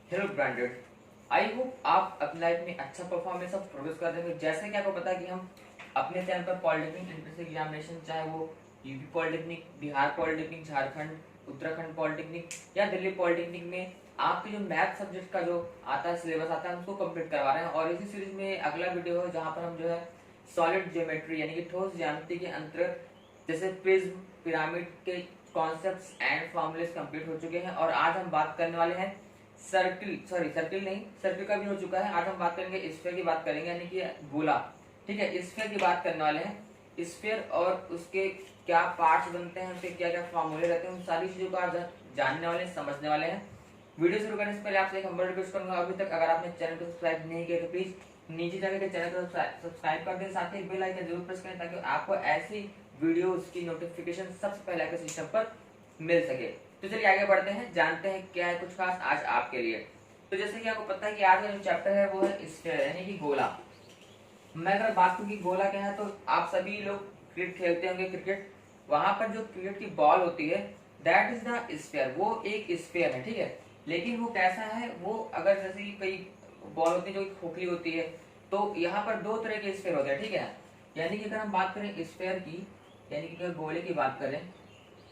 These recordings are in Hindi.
हेलो ब्रांडेड, आई होप आप अपनी लाइफ में अच्छा परफॉर्मेंस और प्रोग्रेस कर रहे हैं। जैसे कि आपको पता है कि हम अपने चैनल पर पॉलिटेक्निक एंट्रेंस एग्जामिनेशन, चाहे वो UP polytechnic, Bihar polytechnic, Jharkhand, Uttarakhand polytechnic या दिल्ली पॉलिटेक्निक में आपके जो मैथ सब्जेक्ट का जो आता है, सिलेबस आता है, उसको कंप्लीट करवा रहे हैं। और इसी सीरीज में अगला वीडियो है जहाँ पर हम जो है सॉलिड ज्योमेट्री यानी कि ठोस ज्यामिति के अंतर्गत जैसे प्रिज्म, पिरामिड के कॉन्सेप्ट्स एंड फॉर्मूलेस कंप्लीट हो चुके हैं। और आज हम बात करने वाले हैं सर्किल नहीं, सर्किल का भी हो चुका है। आज हम बात करेंगे स्फीयर की बात करेंगे, यानी कि गोला। ठीक है, स्फीयर की बात करने वाले हैं। स्फीयर और उसके क्या पार्ट्स बनते हैं, उसके क्या क्या फॉर्मूले रहते हैं, उन सारी चीजों को आज जानने वाले हैं, समझने वाले हैं। वीडियो शुरू करने से पहले आपसे एक हम्बल रिक्वेस्ट करूंगा, अभी तक अगर आपने चैनल को सब्सक्राइब नहीं किया तो प्लीज नीचे जाकर चैनल को सब्सक्राइब कर दें, साथ ही बेल आइकन जरूर प्रेस करें ताकि आपको ऐसी वीडियोस की नोटिफिकेशन सबसे पहले आपके सिस्टम पर मिल सके। तो चलिए आगे बढ़ते हैं, जानते हैं क्या है कुछ खास आज आपके लिए। तो जैसे कि आपको पता है कि आज का जो चैप्टर है वो है स्फीयर यानी कि गोला। मैं अगर बात करूं कि गोला क्या है, तो आप सभी लोग क्रिकेट खेलते होंगे। क्रिकेट, वहां पर जो क्रिकेट की बॉल होती है दैट इज द स्फीयर, वो एक स्फीयर है। ठीक है, लेकिन वो कैसा है, वो अगर जैसे कि कई बॉल होती है जो खोखली होती है, तो यहाँ पर दो तरह के स्फीयर होते हैं। ठीक है, यानी कि अगर हम बात करें स्फीयर की, यानी कि अगर गोले की बात करें,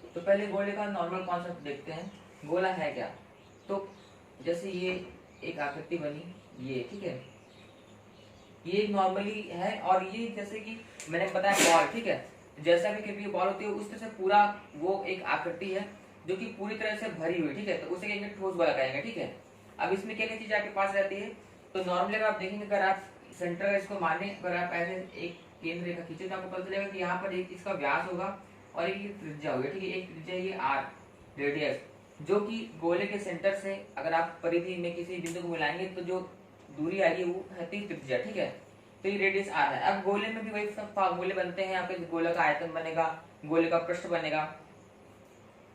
तो पहले गोले का नॉर्मल कॉन्सेप्ट देखते हैं। गोला है क्या, तो जैसे ये एक आकृति बनी, ये ठीक है, ये नॉर्मली है। और ये जैसे कि मैंने बताया बॉल, ठीक है, जैसा भी क्रिकेट की बॉल होती है उस तरह से पूरा वो एक आकृति है जो कि पूरी तरह से भरी हुई। ठीक है, तो उसे कहेंगे ठोस गोला कहेंगे। ठीक है, अब इसमें क्या क्या चीज आपके पास रहती है, तो नॉर्मली अगर आप देखेंगे, अगर आप सेंटर का इसको माने, अगर आप ऐसे एक केंद्र रेखा खींचे तो आपको पता चलेगा कि यहाँ पर एक इसका व्यास होगा और एक त्रिज्या होगी। ठीक है, एक त्रिज्या ये आर रेडियस, जो कि गोले के सेंटर से अगर आप परिधि में किसी बिंदु को मिलाएंगे तो जो दूरी आएगी वो है त्रिज्या। ठीक है, तो ये रेडियस आर है। अब गोले में भी वही सब फार्मूले बनते हैं, यहाँ पे गोले का आयतन बनेगा, गोले का पृष्ठ बनेगा।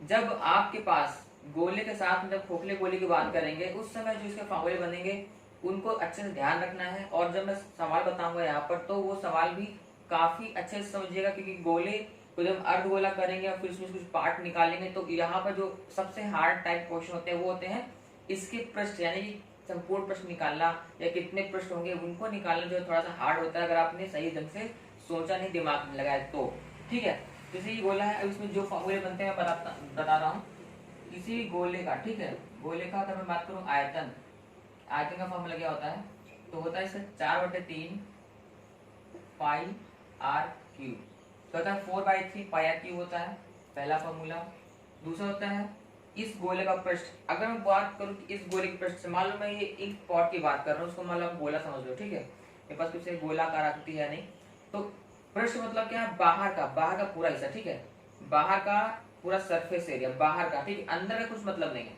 जब आपके पास गोले के साथ जब खोखले गोले की बात करेंगे उस समय जो इसके फार्मूले बनेंगे उनको अच्छे से ध्यान रखना है। और जब मैं सवाल बताऊंगा यहाँ पर तो वो सवाल भी काफी अच्छे से समझिएगा, क्योंकि गोले को जब अर्धगोला करेंगे और फिर उसमें कुछ पार्ट निकालेंगे तो यहाँ पर जो सबसे हार्ड टाइप क्वेश्चन होते हैं वो होते हैं इसके पृष्ठ, यानी कि संपूर्ण प्रश्न निकालना या कितने प्रश्न होंगे उनको निकालना, जो थोड़ा सा हार्ड होता है अगर आपने सही ढंग से सोचा नहीं, दिमाग में लगाया तो। ठीक है, जैसे ये गोला है, अब इसमें जो फॉर्मूले बनते हैं बता रहा हूँ। किसी भी गोले का, ठीक है, गोले का अगर मैं बात करूँ आयतन, आयतन का फॉर्मूला क्या होता है, तो होता है इसका 4/3 पाई आर क्यूब, तो होता है 4/3 पाई आर क्यूब होता है पहला फॉर्मूला। दूसरा होता है इस गोले का पृष्ठ, अगर मैं बात करूं कि इस गोले के पृष्ठ से, मान लो मैं ये इंक पॉट की बात कर रहा हूँ, उसको मान लो आप गोला समझ लो। ठीक है, मेरे पास कुछ गोलाकार आकृति है नहीं, तो पृष्ठ मतलब क्या है, बाहर का पूरा हिस्सा। ठीक है, बाहर का पूरा सरफेस एरिया, बाहर का। ठीक है, अंदर का कुछ मतलब नहीं है।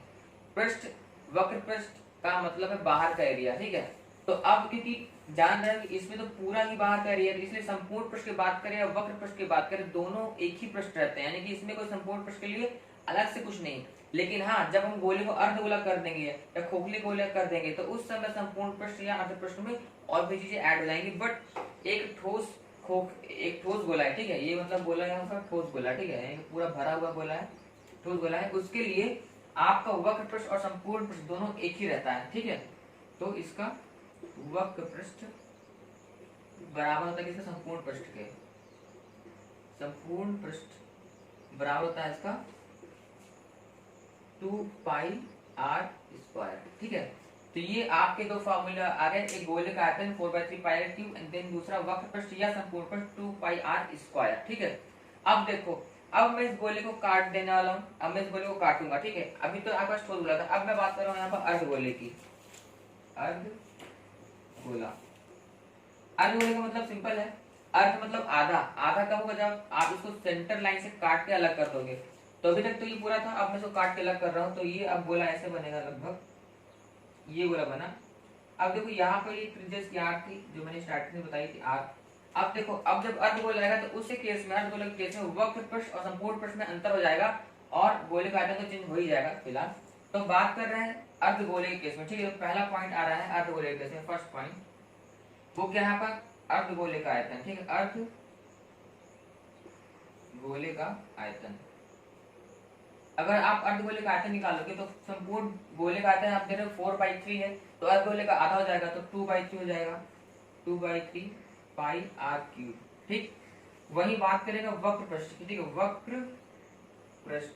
पृष्ठ, वक्र पृष्ठ का मतलब है बाहर का एरिया। ठीक है, तो अब क्योंकि जान रहे हैं कि इसमें तो पूरा ही बाहर का एरिया है, इसलिए संपूर्ण पृष्ठ की बात करें या वक्र पृष्ठ की बात करें, दोनों एक ही पृष्ठ रहते हैं, यानी कि इसमें कोई संपूर्ण पृष्ठ के लिए अलग से कुछ नहीं। लेकिन हाँ, जब हम गोले को अर्धगोला कर देंगे या खोखले गोले कर देंगे तो उस समय संपूर्ण पृष्ठ या अर्ध पृष्ठ में और भी चीजें ऐड हो जाएंगी। बट एक ठोस गोला है। ठीक है, ये मतलब गोला यहाँ पर ठोस गोला। ठीक है, पूरा भरा हुआ गोला है, ठोस गोला है, उसके लिए आपका वक्र पृष्ठ और संपूर्ण पृष्ठ दोनों एक ही रहता है। ठीक है, तो इसका वक्र पृष्ठ बराबर होता है किसका, संपूर्ण पृष्ठ के। संपूर्ण पृष्ठ बराबर होता है इसका 2 पाई आर स्क्वायर। ठीक है, तो ये आपके दो फार्मूला आ गए, एक गोले का आयतन 4/3 पाई आर क्यूब एंड देन दूसरा वक्र पृष्ठ या संपूर्ण पृष्ठ 2 पाई आर स्क्वायर। ठीक है, अब देखो, अब मैं इस गोले को काट देने वाला हूँ, अब मैं इस गोले को काटूंगा। ठीक है, अभी तो आपका ठोस गोला था, अब मैं बात कर रहा हूँ यहाँ पर अर्ध गोले की। अर्ध गोला, अर्ध गोले का मतलब सिंपल है, अर्ध मतलब आधा। आधा कब होगा, जब आप इसको सेंटर लाइन से काट के अलग कर दोगे। तो अभी तक तो ये पूरा था, अब मैं इसको काट के अलग कर रहा हूँ, तो ये अब गोला ऐसे बनेगा, लगभग ये गोला बना। अब देखो यहाँ पर ये त्रिज्या की आर थी जो मैंने स्टार्टिंग में बताई थी आर। अब देखो, अब जब अर्ध गोला आएगा तो उसी केस में, अर्ध गोले के केस में वक्र पृष्ठ और संपूर्ण पृष्ठ में अंतर हो जाएगा और गोले का आयतन तो चेंज हो ही जाएगा फिलहाल। तो बात कर रहे हैं अर्ध गोले के केस में। ठीक है, पहला पॉइंट आ रहा है अर्ध गोले के केस में, फर्स्ट पॉइंट वो क्या है यहाँ पर, अर्ध गोले का आयतन। ठीक है, अर्ध गोले का आयतन, अगर आप अर्धगोले का आयतन निकालोगे तो संपूर्ण गोले का आयतन आप दे रहे हो 4/3 है, तो अर्धगोले का आधा हो जाएगा तो 2/3 हो जाएगा, 2/3 पाई आर क्यूब। ठीक, वही बात करेगा वक्र पृष्ठ की। ठीक है, वक्र पृष्ठ।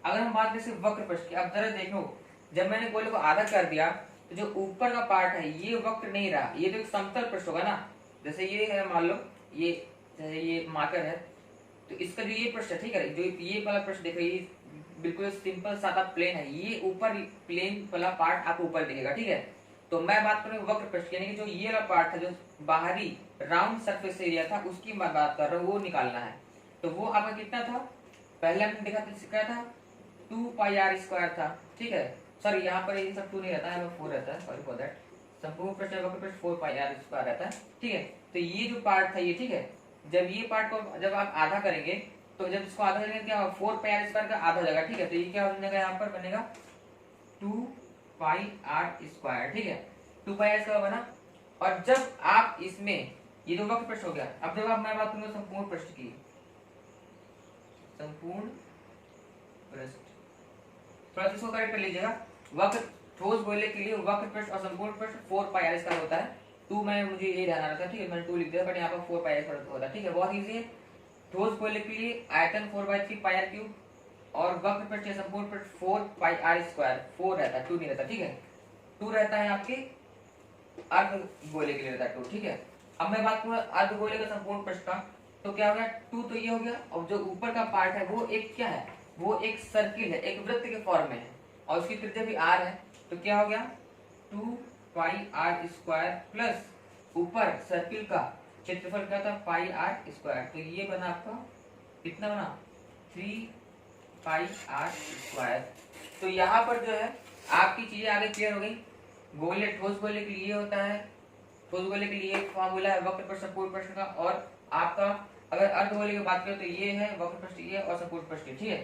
अगर हम बात करें वक्र पृष्ठ की, अब जरा देखो, जब मैंने गोले को आधा कर दिया तो जो ऊपर का पार्ट है ये वक्र नहीं रहा, ये तो एक समतल पृष्ठ होगा ना। जैसे ये है, मान लो ये, जैसे ये मार्कर है, तो इसका जो ये पृष्ठ है, ठीक है, जो ये वाला पृष्ठ देख रहे ये बिल्कुल सिंपल सादा प्लेन है, ये ऊपर प्लेन वाला पार्ट आपको ऊपर दिखेगा। ठीक है, तो मैं बात करूँ वक्र पृष्ठ यानी कि जो ये वाला पार्ट था, जो बाहरी राउंड सरफेस एरिया था, उसकी मैं बात कर रहा हूँ, वो निकालना है। तो वो आपका कितना था, पहले हमने देखा था, क्या था, 2πr² था। ठीक है, सॉरी यहाँ पर ये सब 2 नहीं रहता है, 4 रहता है, सॉरी फॉर दैट। संपूर्ण पृष्ठ वक्र पृष्ठ 4πr² रहता है। ठीक है, तो ये जो पार्ट था ये, ठीक है, जब ये पार्ट को जब आप आधा करेंगे तो जब इसको आधा करेंगे क्या 4πr² का आधा हो जाएगा। ठीक है, तो ये क्या बनेगा, यहाँ पर बनेगा 2πr²। ठीक है, 2πr² बना। और जब आप इसमें ये जो वक्र पृष्ठ हो गया, अब जब आप मैं बात करूंगा संपूर्ण पृष्ठ की, संपूर्ण पृष्ठ, थोड़ा इसको करेक्ट कर लीजिएगा। वक्र ठोस गोले के लिए वक्र पृष्ठ और संपूर्ण पृष्ठ 4πr² होता है। 2 में मुझे ये ध्यान आ रहा था, ठीक है, मैंने 2 लिख दिया, बट यहाँ पर 4πr² होता है। ठीक है, बहुत इजी है। ठोस गोले के लिए आयतन 4/3 πr³ और वक्र पृष्ठ संपूर्ण पृष्ठ 4πr², 4 रहता है, 2 नहीं रहता। ठीक है, 2 रहता है आपके अर्ध गोले के लिए रहता है 2। ठीक है, अब मैं बात करूँ अर्ध गोले का संपूर्ण पृष्ठ का, तो क्या हो गया, 2 तो ये हो गया, और जो ऊपर का पार्ट है वो एक क्या है, वो एक सर्किल है, एक वृत्त के फॉर्म में है, और उसकी त्रिज्या भी r है। तो क्या हो गया, 2πr² प्लस ऊपर सर्किल का क्षेत्रफल क्या था, πr²। तो ये बना आपका कितना बना, 3πr²। तो यहाँ पर जो है आपकी चीजें आगे क्लियर हो गई। गोले, ठोस गोले के लिए होता है, ठोस गोले के लिए एक फॉर्मूला है वक्र पृष्ठ संपूर्ण पृष्ठ का, और आपका अगर अर्धगोले की बात करें तो ये है वक्र पृष्ठ ये और संपूर्ण पृष्ठ। ठीक है,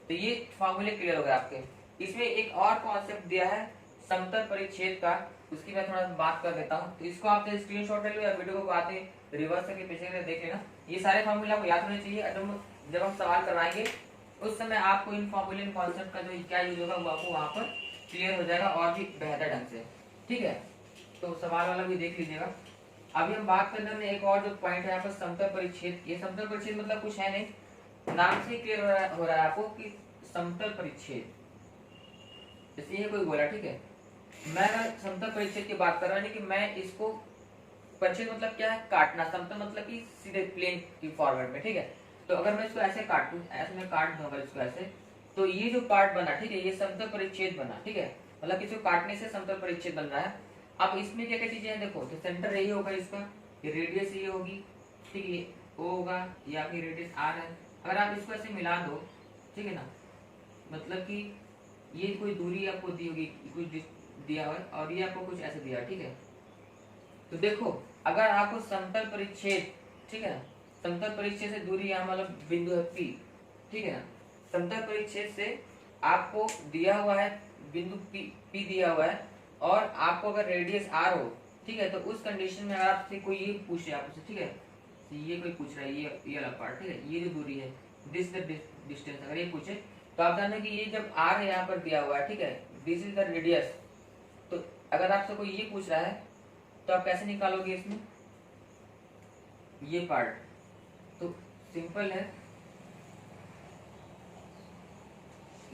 तो ये फॉर्मूले क्लियर हो गए आपके। इसमें एक और कॉन्सेप्ट दिया है समतल परिच्छेद का, उसकी मैं थोड़ा बात कर देता हूँ। तो इसको आप स्क्रीनशॉट ले लो या वीडियो को आते रिवर्स करके पीछे करके देख लेना। ये सारे फॉर्मूले आपको याद होने चाहिए, जब हम सवाल करवाएंगे उस समय आपको इन फॉर्मूले कॉन्सेप्ट का जो क्या यूज होगा वो आपको वहाँ पर क्लियर हो जाएगा और भी बेहतर ढंग से। ठीक है, तो सवाल वाला भी देख लीजिएगा। अभी हम बात करने में एक और जो पॉइंट है यहाँ पर समतल परिच्छेद। ये समतल परिच्छेद मतलब कुछ है नहीं, नाम से क्लियर हो रहा है आपको कि समतल परिच्छेद, जैसे ये कोई गोला, ठीक है, मैं समतल परिच्छेद की बात कर रहा हूँ कि मैं इसको, परिच्छेद मतलब क्या है, काटना, समतल मतलब कि सीधे प्लेन की फॉर्मेट में। ठीक है, तो अगर मैं इसको ऐसे काटूं, ऐसे मैं काट दूं अगर इसको ऐसे, तो ये जो पार्ट बना, ठीक है, ये समतल परिच्छेद बना। ठीक है, मतलब इसको काटने से समतल परिच्छेद बन रहा है। अब इसमें क्या क्या चीजें हैं देखो, तो सेंटर यही होगा इसका, ये रेडियस ये होगी, ठीक है, ये O होगा, ये आपकी रेडियस R है। अगर आप इसको ऐसे मिला दो, ठीक है ना, मतलब कि ये कोई दूरी आपको दी होगी, कुछ दिया हुआ है, और ये आपको कुछ ऐसे दिया, ठीक है। तो देखो, अगर आपको समतल परिच्छेद, ठीक है ना, समतल परिच्छेद से दूरी यहाँ मतलब बिंदु है P, ठीक है ना, समतल परिच्छेद से आपको दिया हुआ है बिंदु P दिया हुआ है, और आपको अगर रेडियस R हो, ठीक है, तो उस कंडीशन में अगर आपसे कोई ये पूछे आपसे, ठीक है, तो ये कोई पूछ रहा है ये वाला पार्ट, ठीक है, ये जो दूरी है, दिस द डिस्टेंस, अगर ये पूछे तो आप जाने कि ये जब R है यहाँ पर दिया हुआ है, ठीक है, दिस इज द रेडियस। तो अगर आपसे कोई ये पूछ रहा है तो आप कैसे निकालोगे इसमें ये पार्ट, तो सिंपल है,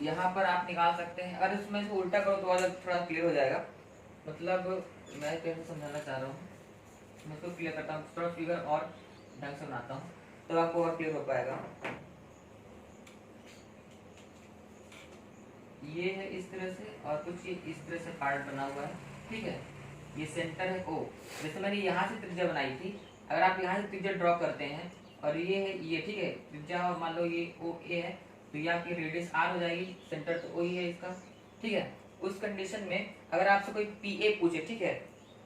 यहाँ पर आप निकाल सकते हैं। अगर इसमें इसको उल्टा करो तो और थोड़ा क्लियर हो जाएगा। मतलब मैं कैसे समझाना चाह रहा हूँ, मैं इसको क्लियर करता हूँ, थोड़ा फिगर और ढंग से बनाता हूँ तो आपको और क्लियर हो पाएगा। ये है इस तरह से, और कुछ ये इस तरह से पार्ट बना हुआ है, ठीक है, ये सेंटर है O। जैसे मैंने यहाँ से त्रिज्या बनाई थी, अगर आप यहाँ से त्रिज्या ड्रॉ करते हैं और ये है ये, ठीक है, त्रिज्या मान लो ये OA है, तो ये आपकी रेडियस R हो जाएगी, सेंटर तो O ही है इसका, ठीक है। उस कंडीशन में अगर आपसे कोई PA पूछे, ठीक है,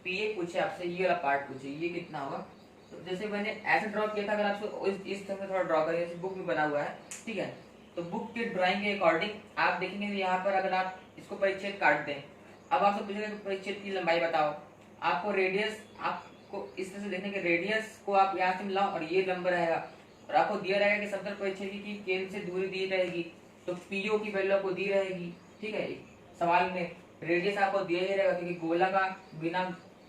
PA पूछे आपसे, ये वाला पार्ट पूछे, ये कितना होगा, तो जैसे मैंने ऐसे ड्रॉ किया था, अगर आपसे इस तरह से थोड़ा ड्रॉ करिए, बुक में बना हुआ है, ठीक है, तो बुक के ड्राइंग के अकॉर्डिंग आप देखेंगे यहाँ पर अगर आप इसको परिच्छेद काट दें, अब आपसे पूछेगा परिच्छेद की लंबाई बताओ, आपको रेडियस, आपको इस तरह से देखने के रेडियस को आप यहाँ से मिलाओ और ये लंबा रहेगा, और आपको दिया रहेगा कि समतल परिच्छेद की केंद्र से दूरी दी रहेगी, तो पीओ की वैल्यू आपको दी रहेगी। ठीक है, सवाल में रेडियस आपको दिया ही रहेगा, क्योंकि गोला का बिना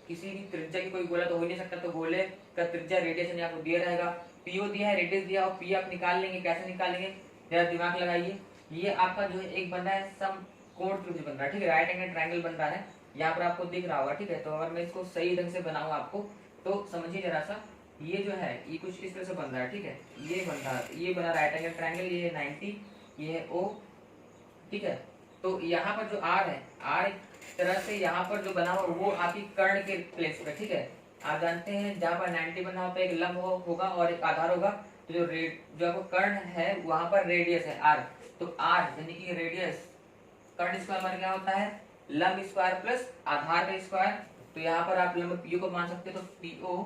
किसी भी त्रिज्या की कोई गोला तो हो ही नहीं सकता, तो गोले का त्रिज्या रेडियस आपको दिया रहेगा। पीओ दिया है, रेडियस दिया, और पी आप निकाल लेंगे। कैसे निकालेंगे, जरा दिमाग लगाइए। ये आपका जो है एक बन रहा है समकोण त्रिभुज बन रहा है। ठीक है, राइट एंगल ट्रायंगल बन रहा है, यहाँ पर आपको दिख रहा होगा। ठीक है, तो अगर मैं इसको सही ढंग से बनाऊं आपको, तो समझिए जरा सा। ये जो है ये कुछ इस तरह से बन रहा है। ठीक है, ये बन रहा है, ये बना राइट एंगल ट्रायंगल, ये है 90, ये है ओ। ठीक है, तो यहाँ पर जो आर है, आर तरह से यहाँ पर जो बना हुआ वो आपकी कर्ण के प्लेस पे। ठीक है, आप जानते हैं जहाँ पर 90 बना होता है, एक लंब होगा और एक आधार होगा, तो जो आपको कर्ण है वहां पर रेडियस है आर, तो आर यानी कि रेडियस कर्ण स्क्वायर पर क्या होता है, लंब स्क्वायर प्लस आधार का स्क्वायर। तो यहाँ पर आप लंब पीओ को मान सकते हो, तो पीओ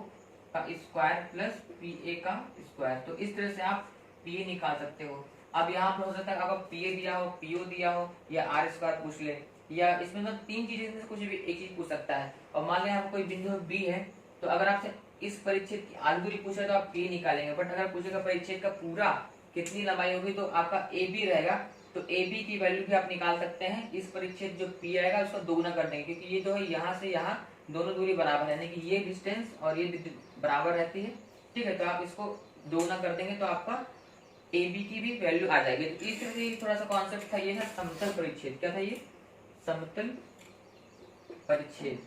का स्क्वायर प्लस पीए का स्क्वायर। तो इस तरह से आप पीए निकाल सकते हो। अब यहाँ पर हो सकता है आपको पीए दिया हो, पीओ दिया हो, या आर स्क्वायर पूछ ले, या इसमें तो तीन चीजें में से कुछ भी एक चीज पूछ सकता है। और मान लिया आपको कोई बिंदु बी है, तो अगर आपसे इस परिच्छेद की आधी दूरी पूछे तो आप पी निकालेंगे, बट अगर पूछेगा परिच्छेद का पूरा कितनी लंबाई होगी, तो आपका ए बी रहेगा, तो ए बी की वैल्यू भी आप निकाल सकते हैं। इस परिच्छेद जो पी आएगा उसको दोगुना कर देंगे, क्योंकि ये जो है यहाँ से यहाँ दोनों दूरी बराबर है, यानी कि ये डिस्टेंस और ये बराबर रहती है। ठीक है, तो आप इसको दोगुना कर देंगे तो आपका ए बी की भी वैल्यू आ जाएगी। तो इस तरह से थोड़ा सा कॉन्सेप्ट था, ये है समतल परिच्छेद। क्या था ये, समतल परिच्छेद।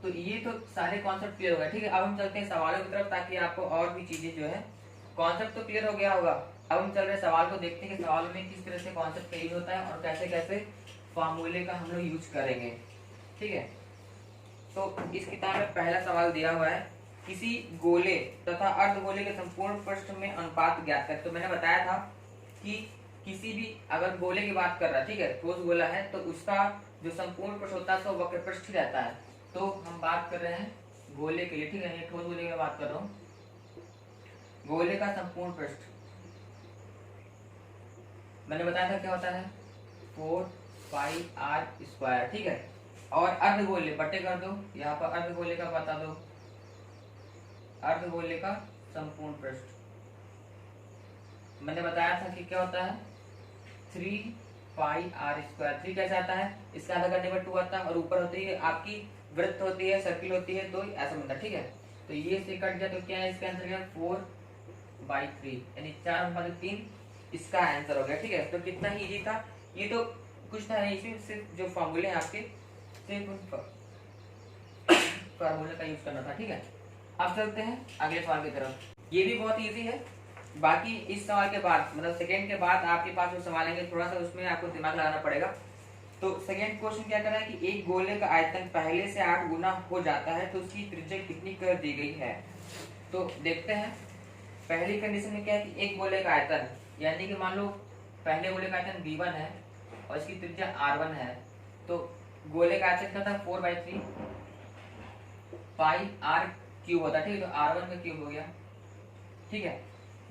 तो ये तो सारे कॉन्सेप्ट क्लियर हो गए। ठीक है, अब हम चलते हैं सवालों की तरफ, ताकि आपको और भी चीजें जो है, कॉन्सेप्ट तो क्लियर हो गया होगा। अब हम चल रहे हैं सवाल को, देखते हैं कि सवाल में किस तरह से कॉन्सेप्ट यूज होता है और कैसे कैसे फॉर्मूले का हम लोग यूज करेंगे। ठीक है, तो इस किताब में पहला सवाल दिया हुआ है, किसी गोले तथा अर्धगोले के संपूर्ण पृष्ठ में अनुपात ज्ञात करें। तो मैंने बताया था कि किसी भी अगर गोले की बात कर रहा है, ठीक है, ठोस गोला है, तो उसका जो संपूर्ण पृष्ठ होता है तो वक्र पृष्ठ ही रहता है। तो हम बात कर रहे हैं गोले के लिए। ठीक है, ये ठोस गोले की बात कर रहा हूँ। गोले का संपूर्ण पृष्ठ मैंने बताया था क्या होता है, 4πr²। ठीक है, और अर्धगोले बटे कर दो, यहाँ पर अर्धगोले का बता दो, अर्धगोले का संपूर्ण पृष्ठ मैंने बताया था कि क्या होता है, 3πr²। 3 कैसे आता है, इसका आधा करने पर 2 आता है, और ऊपर होती है आपकी वृत्त होती है, सर्किल होती है, तो ऐसा बनता है। ठीक है, तो ये से कट जाए तो क्या है, इसका आंसर क्या, 4/3 यानी 4/3 इसका आंसर हो गया। ठीक है, तो कितना ही इजी था, ये तो कुछ था नहीं, इसमें सिर्फ जो फॉर्मूले हैं आपके सिर्फ फॉर्मूले का यूज करना था। ठीक है, अब चलते हैं अगले सवाल की तरफ। ये भी बहुत इजी है, बाकी इस सवाल के बाद मतलब सेकंड के बाद आपके पास जो सवाल आएंगे थोड़ा सा उसमें आपको दिमाग लगाना पड़ेगा। तो सेकंड क्वेश्चन क्या कर रहा है कि एक गोले का आयतन पहले से 8 गुना हो जाता है, तो उसकी त्रिज्या कितनी कर दी गई है। तो देखते हैं, पहली कंडीशन में क्या है कि एक गोले का आयतन, यानी कि मान लो पहले गोले का आयतन V1 है और इसकी त्रिज्या R1 है, तो गोले का आयतन क्या था, 4/3 πr³ होता है। ठीक है, तो R1 का क्यूब हो गया। ठीक है,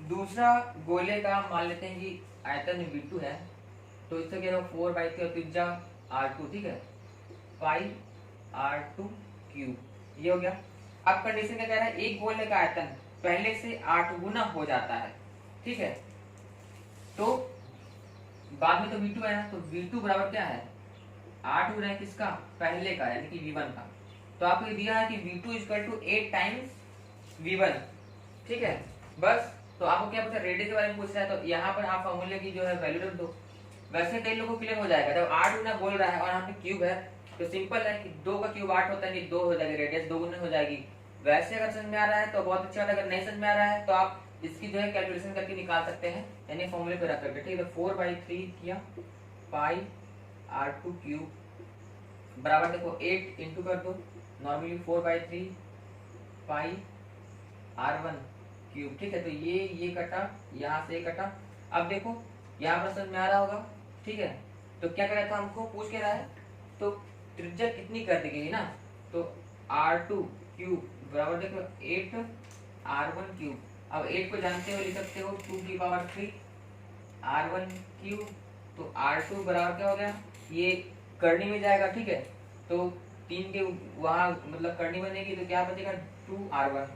दूसरा गोले का मान लेते हैं कि आयतन V2 है, तो इससे क्या होगा, 4/3 और त्रिज्या R2। ठीक है, πr², ये हो गया। अब कंडीशन क्या कह रहा है, एक गोले का आयतन पहले से 8 गुना हो जाता है। ठीक है, तो बाद में तो V2 है ना, तो V2 बराबर क्या है, 8 गुना है किसका, पहले का यानी कि V1 का। तो आपको दिया है कि V2 = 8 टाइम्स V1। ठीक है, बस। तो आपको क्या पता, रेडियस के बारे में पूछ रहा है, तो यहाँ पर आप फॉर्मूले की जो है वैल्यू रख दो। वैसे कई लोगों को क्लियर हो जाएगा, जब 8 गुना बोल रहा है और यहाँ पे क्यूब है, तो सिंपल है कि 2 का क्यूब 8 होता है, कि 2 हो जाएगी, रेडियस 2 गुना हो जाएगी। वैसे अगर समझ में आ रहा है तो बहुत अच्छा, अगर नहीं समझ में आ रहा है तो आप इसकी जो है कैलकुलेशन करके निकाल सकते हैं, यानी फॉर्मूले पे रख करके। ठीक है, 4/3 किया, πr² बराबर देखो 8 इंटू कर दो, नॉर्मली 4/3 πr1³। ठीक है, तो ये कटा, यहाँ से कटा। अब देखो यहाँ पर समझ में आ रहा होगा। ठीक है, तो क्या कर रहा था, हमको पूछ के रहा है, तो त्रिज्या कितनी कर दी गई ना, तो R2³ बराबर देखो 8r1³। अब 8 को जानते हो, लिख सकते हो 2⁵ R1³, तो R2 बराबर क्या हो गया, ये करनी में जाएगा। ठीक है, तो 3 के वहां मतलब करनी बनेगी, तो क्या बचेगा 2r1,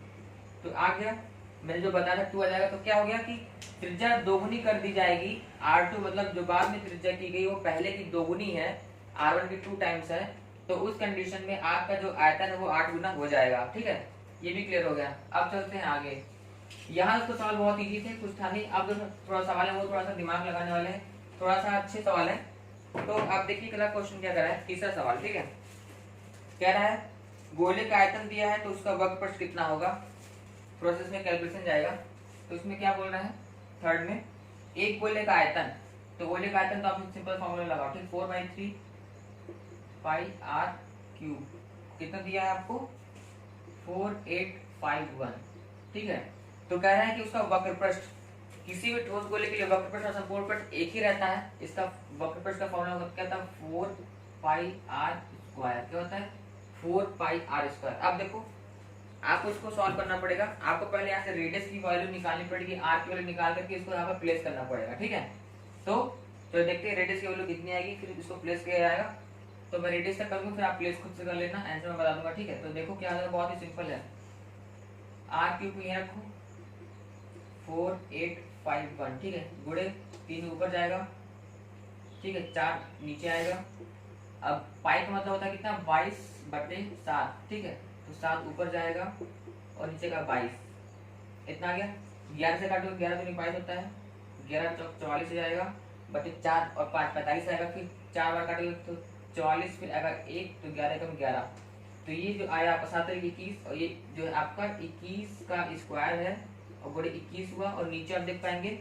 तो आ गया। मैंने जो बताया था 2 आ जाएगा, तो क्या हो गया कि त्रिज्या दोगुनी कर दी जाएगी। R2 मतलब जो बाद में त्रिज्या की गई वो पहले की दोगुनी है, R1 की 2 टाइम्स है, तो उस कंडीशन में आपका जो आयतन है वो 8 गुना हो जाएगा। ठीक है, ये भी क्लियर हो गया। अब चलते हैं आगे। यहाँ तो सवाल बहुत इजी थे, कुछ था नहीं। अब जो थोड़ा सवाल है वो थोड़ा सा दिमाग लगाने वाले हैं, थोड़ा सा अच्छे सवाल है। तो आप देखिए अगला क्वेश्चन क्या कर रहा है, तीसरा सवाल। ठीक है, कह रहा है गोले का आयतन दिया है तो उसका वक्रपथ कितना होगा। प्रोसेस में कैलकुलेशन जाएगा। तो इसमें क्या बोल रहा है, थर्ड में एक गोले का आयतन, तो गोले का आयतन तो आप सिंपल फॉर्मूला लगाओ। ठीक, 4/3 पाई आर क्यूब, कितना दिया है आपको, 4851। ठीक है, तो कह रहा है कि उसका वक्रपृष्ठ, किसी भी ठोस गोले के लिए वक्रपृष्ठ और संपूर्ण पृष्ठ एक ही रहता है। इसका वक्रपृष्ठ का फॉर्मूला क्या था, 4 पाई आर स्क्वायर। क्या होता है, 4 पाई आर स्क्वायर। अब देखो आपको इसको सॉल्व करना पड़ेगा। आपको पहले यहाँ से रेडियस की वैल्यू निकालनी पड़ेगी, आर की वैल्यू निकाल करके इसको यहाँ पर प्लेस करना पड़ेगा। ठीक है, तो देखते हैं रेडियस की वैल्यू कितनी आएगी, फिर इसको प्लेस किया जाएगा। तो मैं रेडियस तक करूंगा, फिर आप प्लेस खुद से कर लेना, आंसर मैं बता दूंगा। ठीक है, तो देखो क्या आएगा, बहुत ही सिंपल है। आर क्यूब को यहाँ रखो, 4851। ठीक है, गुड़े 3 ऊपर जाएगा। ठीक है, 4 नीचे आएगा। अब पाई का मतलब होता है कितना, 22/7। ठीक है, तो 7 ऊपर जाएगा और नीचे का 22, इतना आ गया। 11 से काटो, 11 दूनी 22 होता है, 11 चौक 44 हो जाएगा, बटे 4 और 5 45 आएगा। फिर 4 बार काटोगे तो 44, फिर आएगा 1, तो 11 कम 11। तो ये जो आया आपका 7 21, और ये जो है आपका 21 का स्क्वायर है, और बड़े 21 हुआ। और नीचे आप देख पाएंगे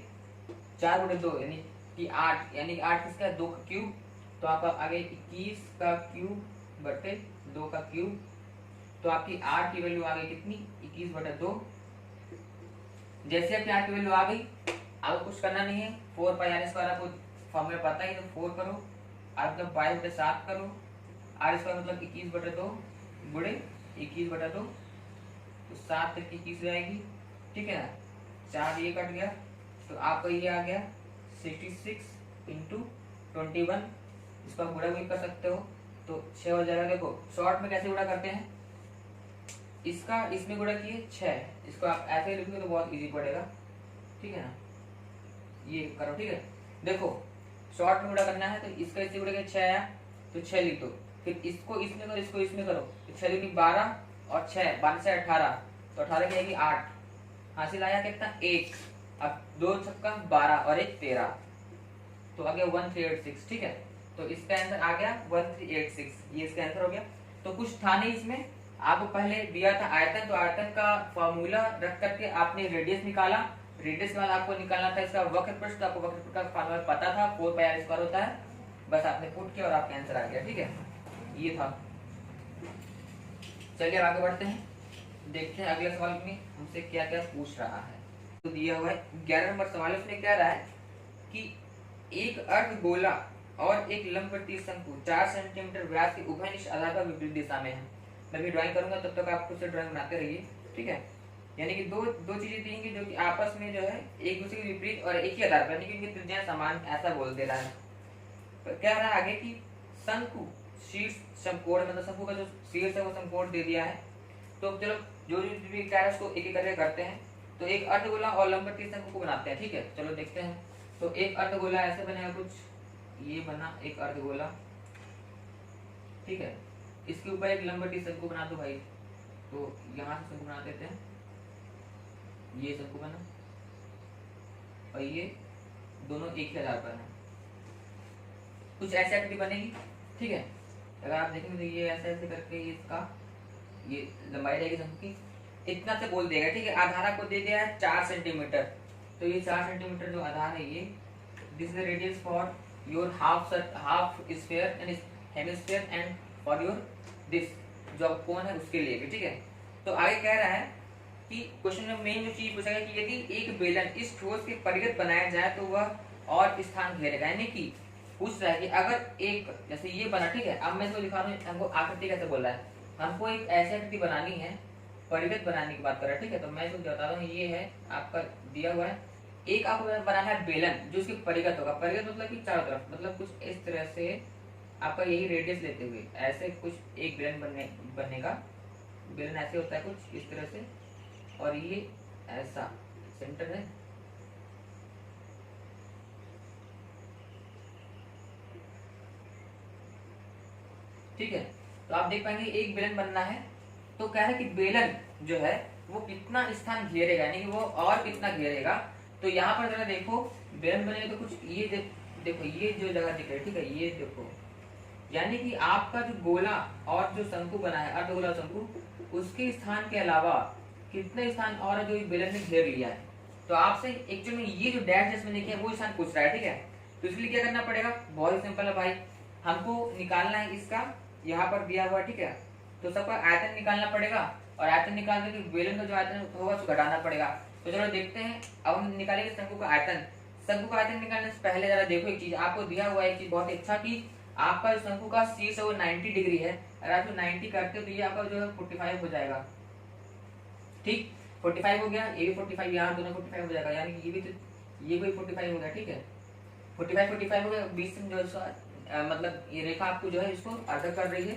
4/2 यानी कि 8, यानी कि 8 किसका, 2 का क्यूब। तो आपका आगे 21 का क्यूब बटे 2 का क्यूब। तो आपकी आर की वैल्यू आ गई कितनी, 21/2। जैसे आपकी आर की वैल्यू आ गई, आपको कुछ करना नहीं है, 4 पाई आर स्क्वायर आपको फॉर्मूला पता ही, तो 4 करो, आर मतलब 22/7 करो, आर स्क्वायर मतलब 21/2 गुणे 21/2, तो 7 तक 21 जाएगी। ठीक है ना, 4 ये कट गया, तो आपका ये आ गया 66 × 21। इसको आप गुणा भी कर सकते हो, तो 6 हो जाएगा। देखो शॉर्ट में कैसे गुणा करते हैं, इसका इसमें गुणा किए 6, इसको आप ऐसे लिखोगे तो बहुत इजी पड़ेगा। ठीक है ना, ये करो। ठीक है, देखो शॉर्ट में गुणा करना है, तो इसका इससे गुणा किया 6 आया, तो 6 लिख दो। फिर इसको इसमें करो, इसको इसमें करो, तो 6 दूनी 12 और 6 12 से 18, तो 18 की आएगी 8। हासिल आया कितना, 1। अब 2 छक्का 12 और 1 13, तो आ गया 1386। ठीक है, तो इसका आंसर आ गया 1386, ये इसका आंसर हो गया। तो कुछ था नहीं इसमें, आपको पहले दिया था आयतन, तो आयतन का फॉर्मूला रख करके आपने रेडियस निकाला, रेडियस के बाद आपको निकालना था इसका वक्रपृष्ठ। आपको वक्रपृष्ठ का फॉर्मूला पता था, 4 पाई आर स्क्वायर होता है, बस आपने पुट किया और आपका आंसर आ गया। ठीक है, ये था। चलिए आगे बढ़ते हैं, देखते हैं अगले सवाल में हमसे क्या क्या पूछ रहा है। तो दिया हुआ है 11 नंबर सवाल, उसमें कह रहा है कि एक अर्धगोला और एक लंबवृत्तीय शंकु 4 सेंटीमीटर व्यास के उभयनिष्ठ आधार पर विपरीत दिशा में है। मैं भी ड्राइंग करूंगा, तब तक आप खुद से ड्राइंग बनाते रहिए। ठीक है, यानी कि दो चीजें देंगे जो कि आपस में जो है एक दूसरे के विपरीत और एक ही आधार पर, यानी कि उनकी त्रिज्याएं समान, ऐसा बोल दे रहा है। तो कह रहा है आगे कि शंकु शीर्ष समकोण, मतलब शंकु का जो शीर्ष है वो समकोण दे दिया है। तो चलो जो भी क्या है उसको एक एक करके करते हैं। तो एक अर्धगोला और लंबवृत्तीय शंकु को बनाते हैं। ठीक है, चलो देखते हैं। तो एक अर्धगोला ऐसे बनेगा कुछ, ये बना एक अर्धगोला। ठीक है, इसके ऊपर एक लंबवृत्तीय शंकु बना दो भाई। तो यहाँ से शंकु बना देते हैं, ये शंकु बना, और ये दोनों एक ही आधार पर है। कुछ ऐसी आकृति बनेगी। ठीक है, अगर आप देखेंगे तो ये ऐसे ऐसे करके इसका ये लंबाई रहेगी शंकु की, इतना से बोल देगा। ठीक है, आधार आपको दे दिया है 4 सेंटीमीटर, तो ये 4 सेंटीमीटर जो आधार है ये, this is the radius for your half sphere and hemisphere and for your this जो कोण है उसके लिए भी। ठीक है, तो आगे कह रहा है कि क्वेश्चन में मेन जो चीज पूछा गया कि यदि एक बेलन इस ठोस के परिगत बनाया जाए तो वह और स्थान घेरेगा, यानी कि पूछ रहा है कि अगर एक जैसे ये बना। ठीक है, अब मैं इसको दिखा रहा हूँ हमको आकृति कैसे बोल रहा है। हमको एक ऐसी आकृति बनानी है, परिगत बनाने की बात कर रहा है। ठीक है, तो मैं इसको बता रहा हूँ, ये है आपका दिया हुआ है। एक आपको बनाना है बेलन जो उसके परिगत होगा। परिगत मतलब कि चारों तरफ, मतलब कुछ इस तरह से आपका यही रेडियस लेते हुए ऐसे कुछ एक बेलन बनेगा। बेलन ऐसे होता है कुछ इस तरह से, और ये ऐसा सेंटर है, ठीक है। तो आप देख पाएंगे एक बेलन बनना है, तो कह रहे कि बेलन जो है वो कितना स्थान घेरेगा, यानी कि वो और कितना घेरेगा। तो यहाँ पर जरा देखो बेलन बनेगा तो कुछ ये देखो ये जो जगह दिख रही है, ठीक है, ये देखो, यानी कि आपका जो गोला और जो शंकु बना है अर्धगोला शंकु, उसके स्थान के अलावा कितने स्थान और जो बेलन ने घेर लिया है। तो आपसे एक्चुअली ये जो डैश जिसमें लिखे है वो स्थान पूछ रहा है, ठीक है। तो इसलिए क्या करना पड़ेगा, बहुत ही सिंपल है भाई, हमको निकालना है इसका, यहाँ पर दिया हुआ, ठीक है। तो सबका आयतन निकालना पड़ेगा, और आयतन निकालने के बेलन का जो आयतन होगा उसको घटाना पड़ेगा। तो चलो देखते हैं, अब हम निकालेंगे शंकु का आयतन। शंकु का आयतन निकालने से पहले जरा देखो एक चीज आपको दिया हुआ है, एक चीज बहुत ही अच्छा कि आपका जो शंकु का शीर्ष है वो 90 डिग्री है। अगर आप 90 करते हो तो ये आपका जो है 45 हो जाएगा, ठीक, 45 हो गया, ये भी 45, यहाँ दोनों 45 हो जाएगा, यानी कि ये भी तो ये भी 45 हो गया, ठीक है। 45 हो गया, बीच में जो मतलब ये रेखा आपको जो है इसको अर्ध कर रही है,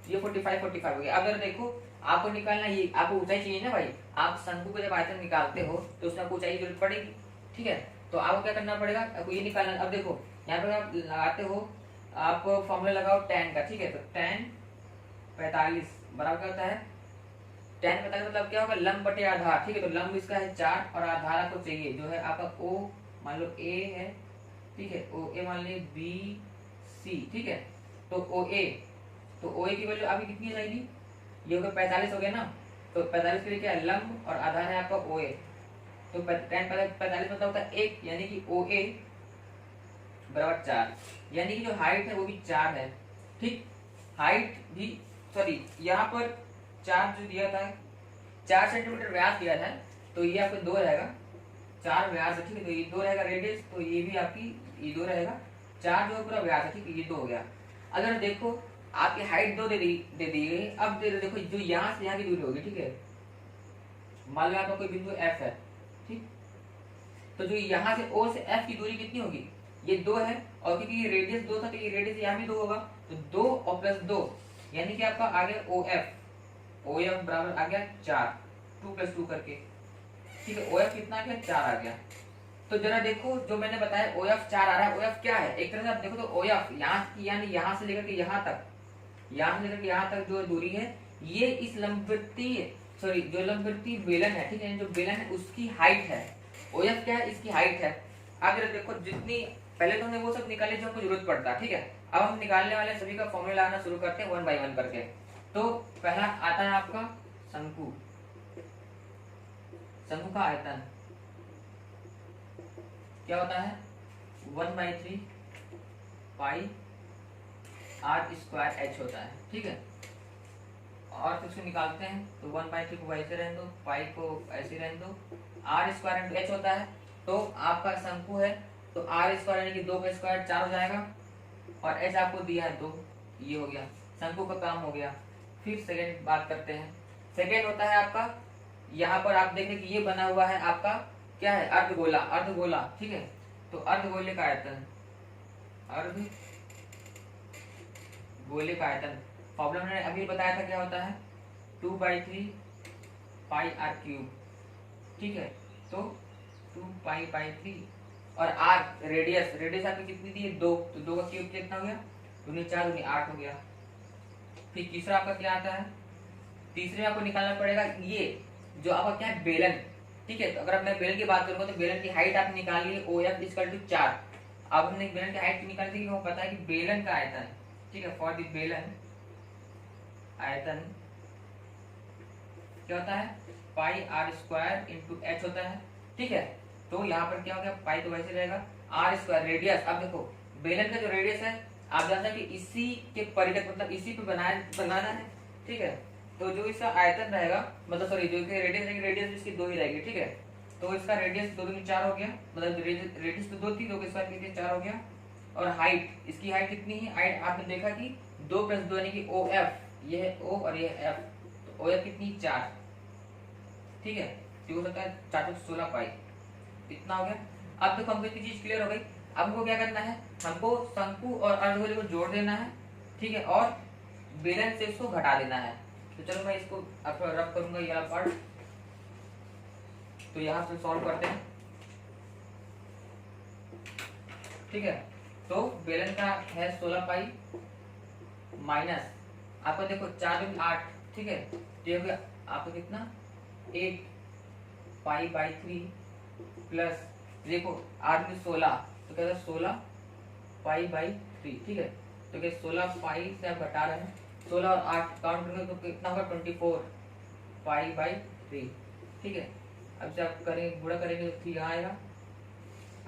ये 45 हो गया। अब अगर देखो आपको निकालना, ये आपको ऊंचाई चाहिए ना भाई, आप शंकु को जब आयतन निकालते हो तो उसमें आपको ऊंचाई की जरूरत पड़ेगी, ठीक है। तो आपको क्या करना पड़ेगा, आपको ये निकालना। अब देखो यहाँ पर आप लगाते हो, आप फॉर्मूला लगाओ tan का, ठीक है। तो tan 45 बराबर क्या होता है, tan 45 मतलब क्या होगा, लंब बटे आधार, ठीक है। तो लंब इसका है 4 और आधार आपको चाहिए जो है आपका O, मान लो A है, ठीक है, OA मान लीजिए BC, ठीक है। तो OA, तो OA की वैल्यू आपकी कितनी जाएगी, ये हो गया 45 हो गया ना। तो 45 के लिए क्या है, लंब और आधार है आपका OA। तो tan 45 मतलब होता है 1, यानी कि OA बराबर 4, यानी कि जो हाइट है वो भी 4 है, ठीक। हाइट भी, सॉरी यहाँ पर 4 जो दिया था, 4 सेंटीमीटर व्यास दिया था, तो ये आपको 2 रहेगा, 4 व्यास है, ठीक है। तो ये 2 रहेगा रेडियस, तो ये भी आपकी ये 2 रहेगा, 4 जो है पूरा व्यास है, ठीक है, ये 2 हो गया। अगर देखो आपकी हाइट 2 दे दी गई, अब देखो जो यहाँ से यहाँ की दूरी होगी, ठीक है, मान लो आपका कोई बिंदु F है, ठीक। तो जो यहाँ से O से F की दूरी कितनी होगी, ये 2 है, और क्योंकि ये रेडियस 2 था तो ये रेडियस यहाँ भी 2 होगा, तो 2 और प्लस 2 यानी कि आपका आ गया OF बराबर आ गया 4, 2 + 2 करके, ठीक है। OF कितना आ गया, 4 आ गया। तो जरा देखो जो मैंने बताया OF 4 आ रहा है, OF क्या है, एक तरह से आप देखो तो OF यहाँ की, यानी यहाँ से लेकर के यहाँ तक, यहाँ से लेकर के यहाँ तक जो दूरी है, ये इस लंबवृत्तीय, सॉरी जो लंबवृत्तीय बेलन है, ठीक है, जो बेलन है उसकी हाइट है। OF क्या है, इसकी हाइट है। अब जरा देखो जितनी, पहले तो हमने वो सब निकाले जो हमको जरूरत पड़ता है, ठीक है। अब हम निकालने वाले सभी का फॉर्मूला लगाना शुरू करते हैं 1 बाय 1 करके। तो पहला आता है आपका शंकु, शंकु का आयतन क्या होता है, 1/3 पाई r² h होता है, ठीक है। और फिर उसको निकालते हैं, तो 1/3 को वैसे रहने दो, पाई को ऐसे रहने दो, r² h होता है। तो आपका शंकु है, तो r² यानी कि 2 का स्क्वायर 4 हो जाएगा, और h आपको दिया है 2, ये हो गया, शंकु का काम हो गया। फिर सेकंड बात करते हैं, सेकंड होता है आपका, यहाँ पर आप देखें कि ये बना हुआ है आपका क्या है, अर्धगोला, अर्धगोला, ठीक है। तो अर्धगोले का आयतन, अर्धगोले का आयतन प्रॉब्लम ने अभी बताया था क्या होता है, 2/3 पाई r³, ठीक है। तो 2 पाई/3 और r रेडियस, रेडियस आपकी कितनी दी है, 2, तो 2 का क्यूब कितना हो गया, 2 × 4 = 8 हो गया। फिर तीसरा आपका क्या आता है, तीसरे आपको निकालना पड़ेगा ये जो आपका क्या है, बेलन, ठीक है। तो अगर मैं बेलन की बात करूंगा तो बेलन की हाइट आपने निकाल ली OF = 4। अब हमने बेलन की हाइट निकाल दी, वो पता है कि बेलन का आयतन, ठीक है, फॉर द बेलन आयतन क्या होता है, पाई r² × h होता है, ठीक है। तो यहाँ पर क्या हो गया, पाई तो वैसे रहेगा, r² रेडियस। अब देखो बेलन का जो रेडियस है आप जानते हैं कि इसी के परिधि, मतलब इसी पे बनाना है, ठीक है। तो जो इसका आयतन रहेगा, मतलब सॉरी जो रेडियस रहेगी, रेडियस इसकी 2 ही रहेगी, ठीक है। तो इसका रेडियस 2 × 4 हो गया, मतलब रेडियस तो 2 थी, 2 के स्क्वायर कितने 4 हो गया। और हाइट, इसकी हाइट कितनी है, हाइट आपने देखा कि 2 + 2 यानी कि OF, ये है O और ये है F, तो OF कितनी 4, ठीक है। तो हो सकता है 4 × 16 पाई, इतना हो गया। अब देखो हमको इतनी चीज क्लियर हो गई, अब हमको क्या करना है, हमको शंकु और अर्धगोले को जोड़ देना है, ठीक है, और बेलन से इसको घटा देना है। तो चलो मैं इसको रब करूंगा ये वाला पार्ट, तो यहाँ से सॉल्व करते हैं, ठीक है। तो बेलन का है 16 पाई माइनस आपको देखो 4 दूनी 8, ठीक है। तो ये हो गया आपको कितना 8 पाई बाई 3 प्लस देखो 8 में 16 तो क्या 16 पाई बाई 3, ठीक है। तो क्या 16 पाई से आप घटा रहे हैं, 16 और 8 काउंट करेंगे तो कितना होगा 24 पाई बाई 3, ठीक है। अब जब आप करेंगे गुणा करेंगे तो 3 यहाँ आएगा,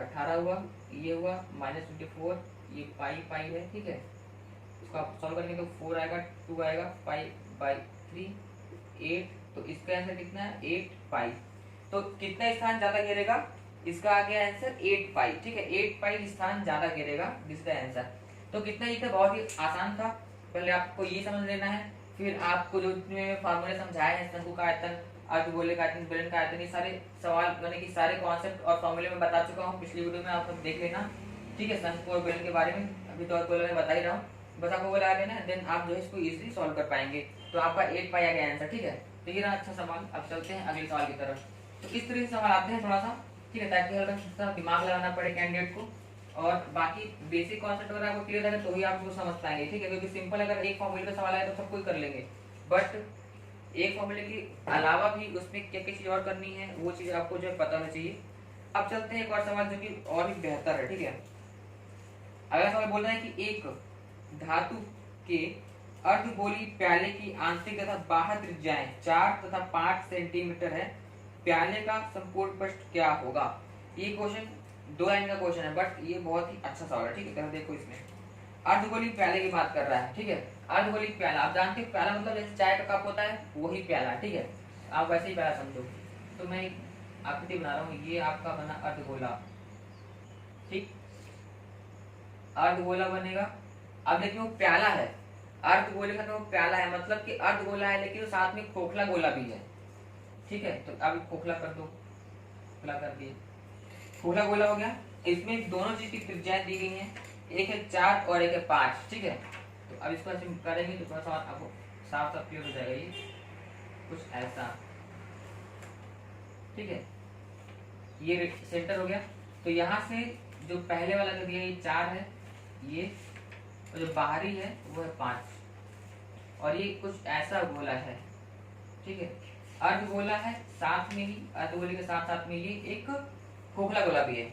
18 हुआ, ये हुआ -24, ये पाई पाई है, ठीक है। इसको आप सॉल्व करेंगे तो 4 आएगा, 2 आएगा, पाई बाई 3 8, तो इसका आंसर कितना है 8 पाई। तो कितना स्थान ज्यादा घेरेगा, इसका आ गया आंसर 8 पाई, ठीक है। 8 पाई स्थान ज्यादा घेरेगा, दिस द आंसर। तो कितना ये था, बहुत ही आसान था। पहले आपको ये समझ लेना है, फिर आपको जो फार्मूले समझाए हैं, शंकु का आयतन, अर्धगोले का आयतन, बेलन का आयतन, ये सारे सवाल यानी कि सारे कॉन्सेप्ट और फॉर्मूले में बता चुका हूँ पिछली वीडियो में, आप सब देख लेना, ठीक है। शंकु और बेलन के बारे में अभी तो अर्धगोले में बता ही रहा हूँ, बस आपको बोला लेना, देन आप जो है इसको इजीली सॉल्व कर पाएंगे। तो आपका 8 पाई आ गया आंसर, ठीक है। तो ये रहा अच्छा सवाल। अब चलते हैं अगले सवाल की तरफ। तो इस तरह से सवाल आते हैं थोड़ा सा, ठीक है, ताकि हल्का दिमाग लगाना पड़े कैंडिडेट को, और बाकी बेसिक कॉन्सेप्ट अगर आपको क्लियर है तो ही आप उसको समझ पाएंगे, ठीक है। क्योंकि सिंपल अगर एक फॉर्मूले का सवाल आए तो सब कोई कर लेंगे, बट एक फॉर्मूले के अलावा भी उसमें क्या क्या चीज और करनी है वो चीज आपको जो है पता होना चाहिए। अब चलते हैं एक और सवाल जो कि और भी बेहतर है, ठीक है। अगला सवाल बोल रहा है कि एक धातु के अर्धगोलीय प्याले की आंतरिक तथा बाह्य त्रिज्याएं 4 तथा 5 सेंटीमीटर है, प्याले का संपूर्ण पृष्ठ क्या होगा। ये क्वेश्चन 2 लाइन का क्वेश्चन है, बट ये बहुत ही अच्छा सवाल है, ठीक है। देखो इसमें अर्धगोलीय प्याले की बात कर रहा है, ठीक है। अर्धगोलीय प्याला आप जानते हैं, प्याला मतलब जैसे चाय का कप होता है वही प्याला, ठीक है। आप वैसे ही प्याला समझो। तो मैं आकृति बना रहा हूँ, ये आपका बना अर्धगोला, ठीक, अर्धगोला बनेगा। अब देखिए वो प्याला है, अर्धगोले का तो प्याला है, मतलब कि अर्धगोला है लेकिन साथ में खोखला गोला भी है, ठीक है। तो अब खोखला कर दो, खोखला कर दिए, खोखला गोला हो गया। इसमें दोनों चीज की त्रिज्याएं दी गई हैं, एक है 4 और एक है 5, ठीक है। तो अब इसको ऐसे करेंगे तो थोड़ा सा आपको साफ साफ क्लियर हो जाएगा, ये कुछ ऐसा, ठीक है। ये सेंटर हो गया। तो यहाँ से जो पहले वाला जो दिया ये 4 है, ये और जो बाहरी है वो है 5, और ये कुछ ऐसा गोला है, ठीक है। अर्धगोला है, साथ में ही अर्धगोले के साथ साथ में ये एक खोखला गोला भी है।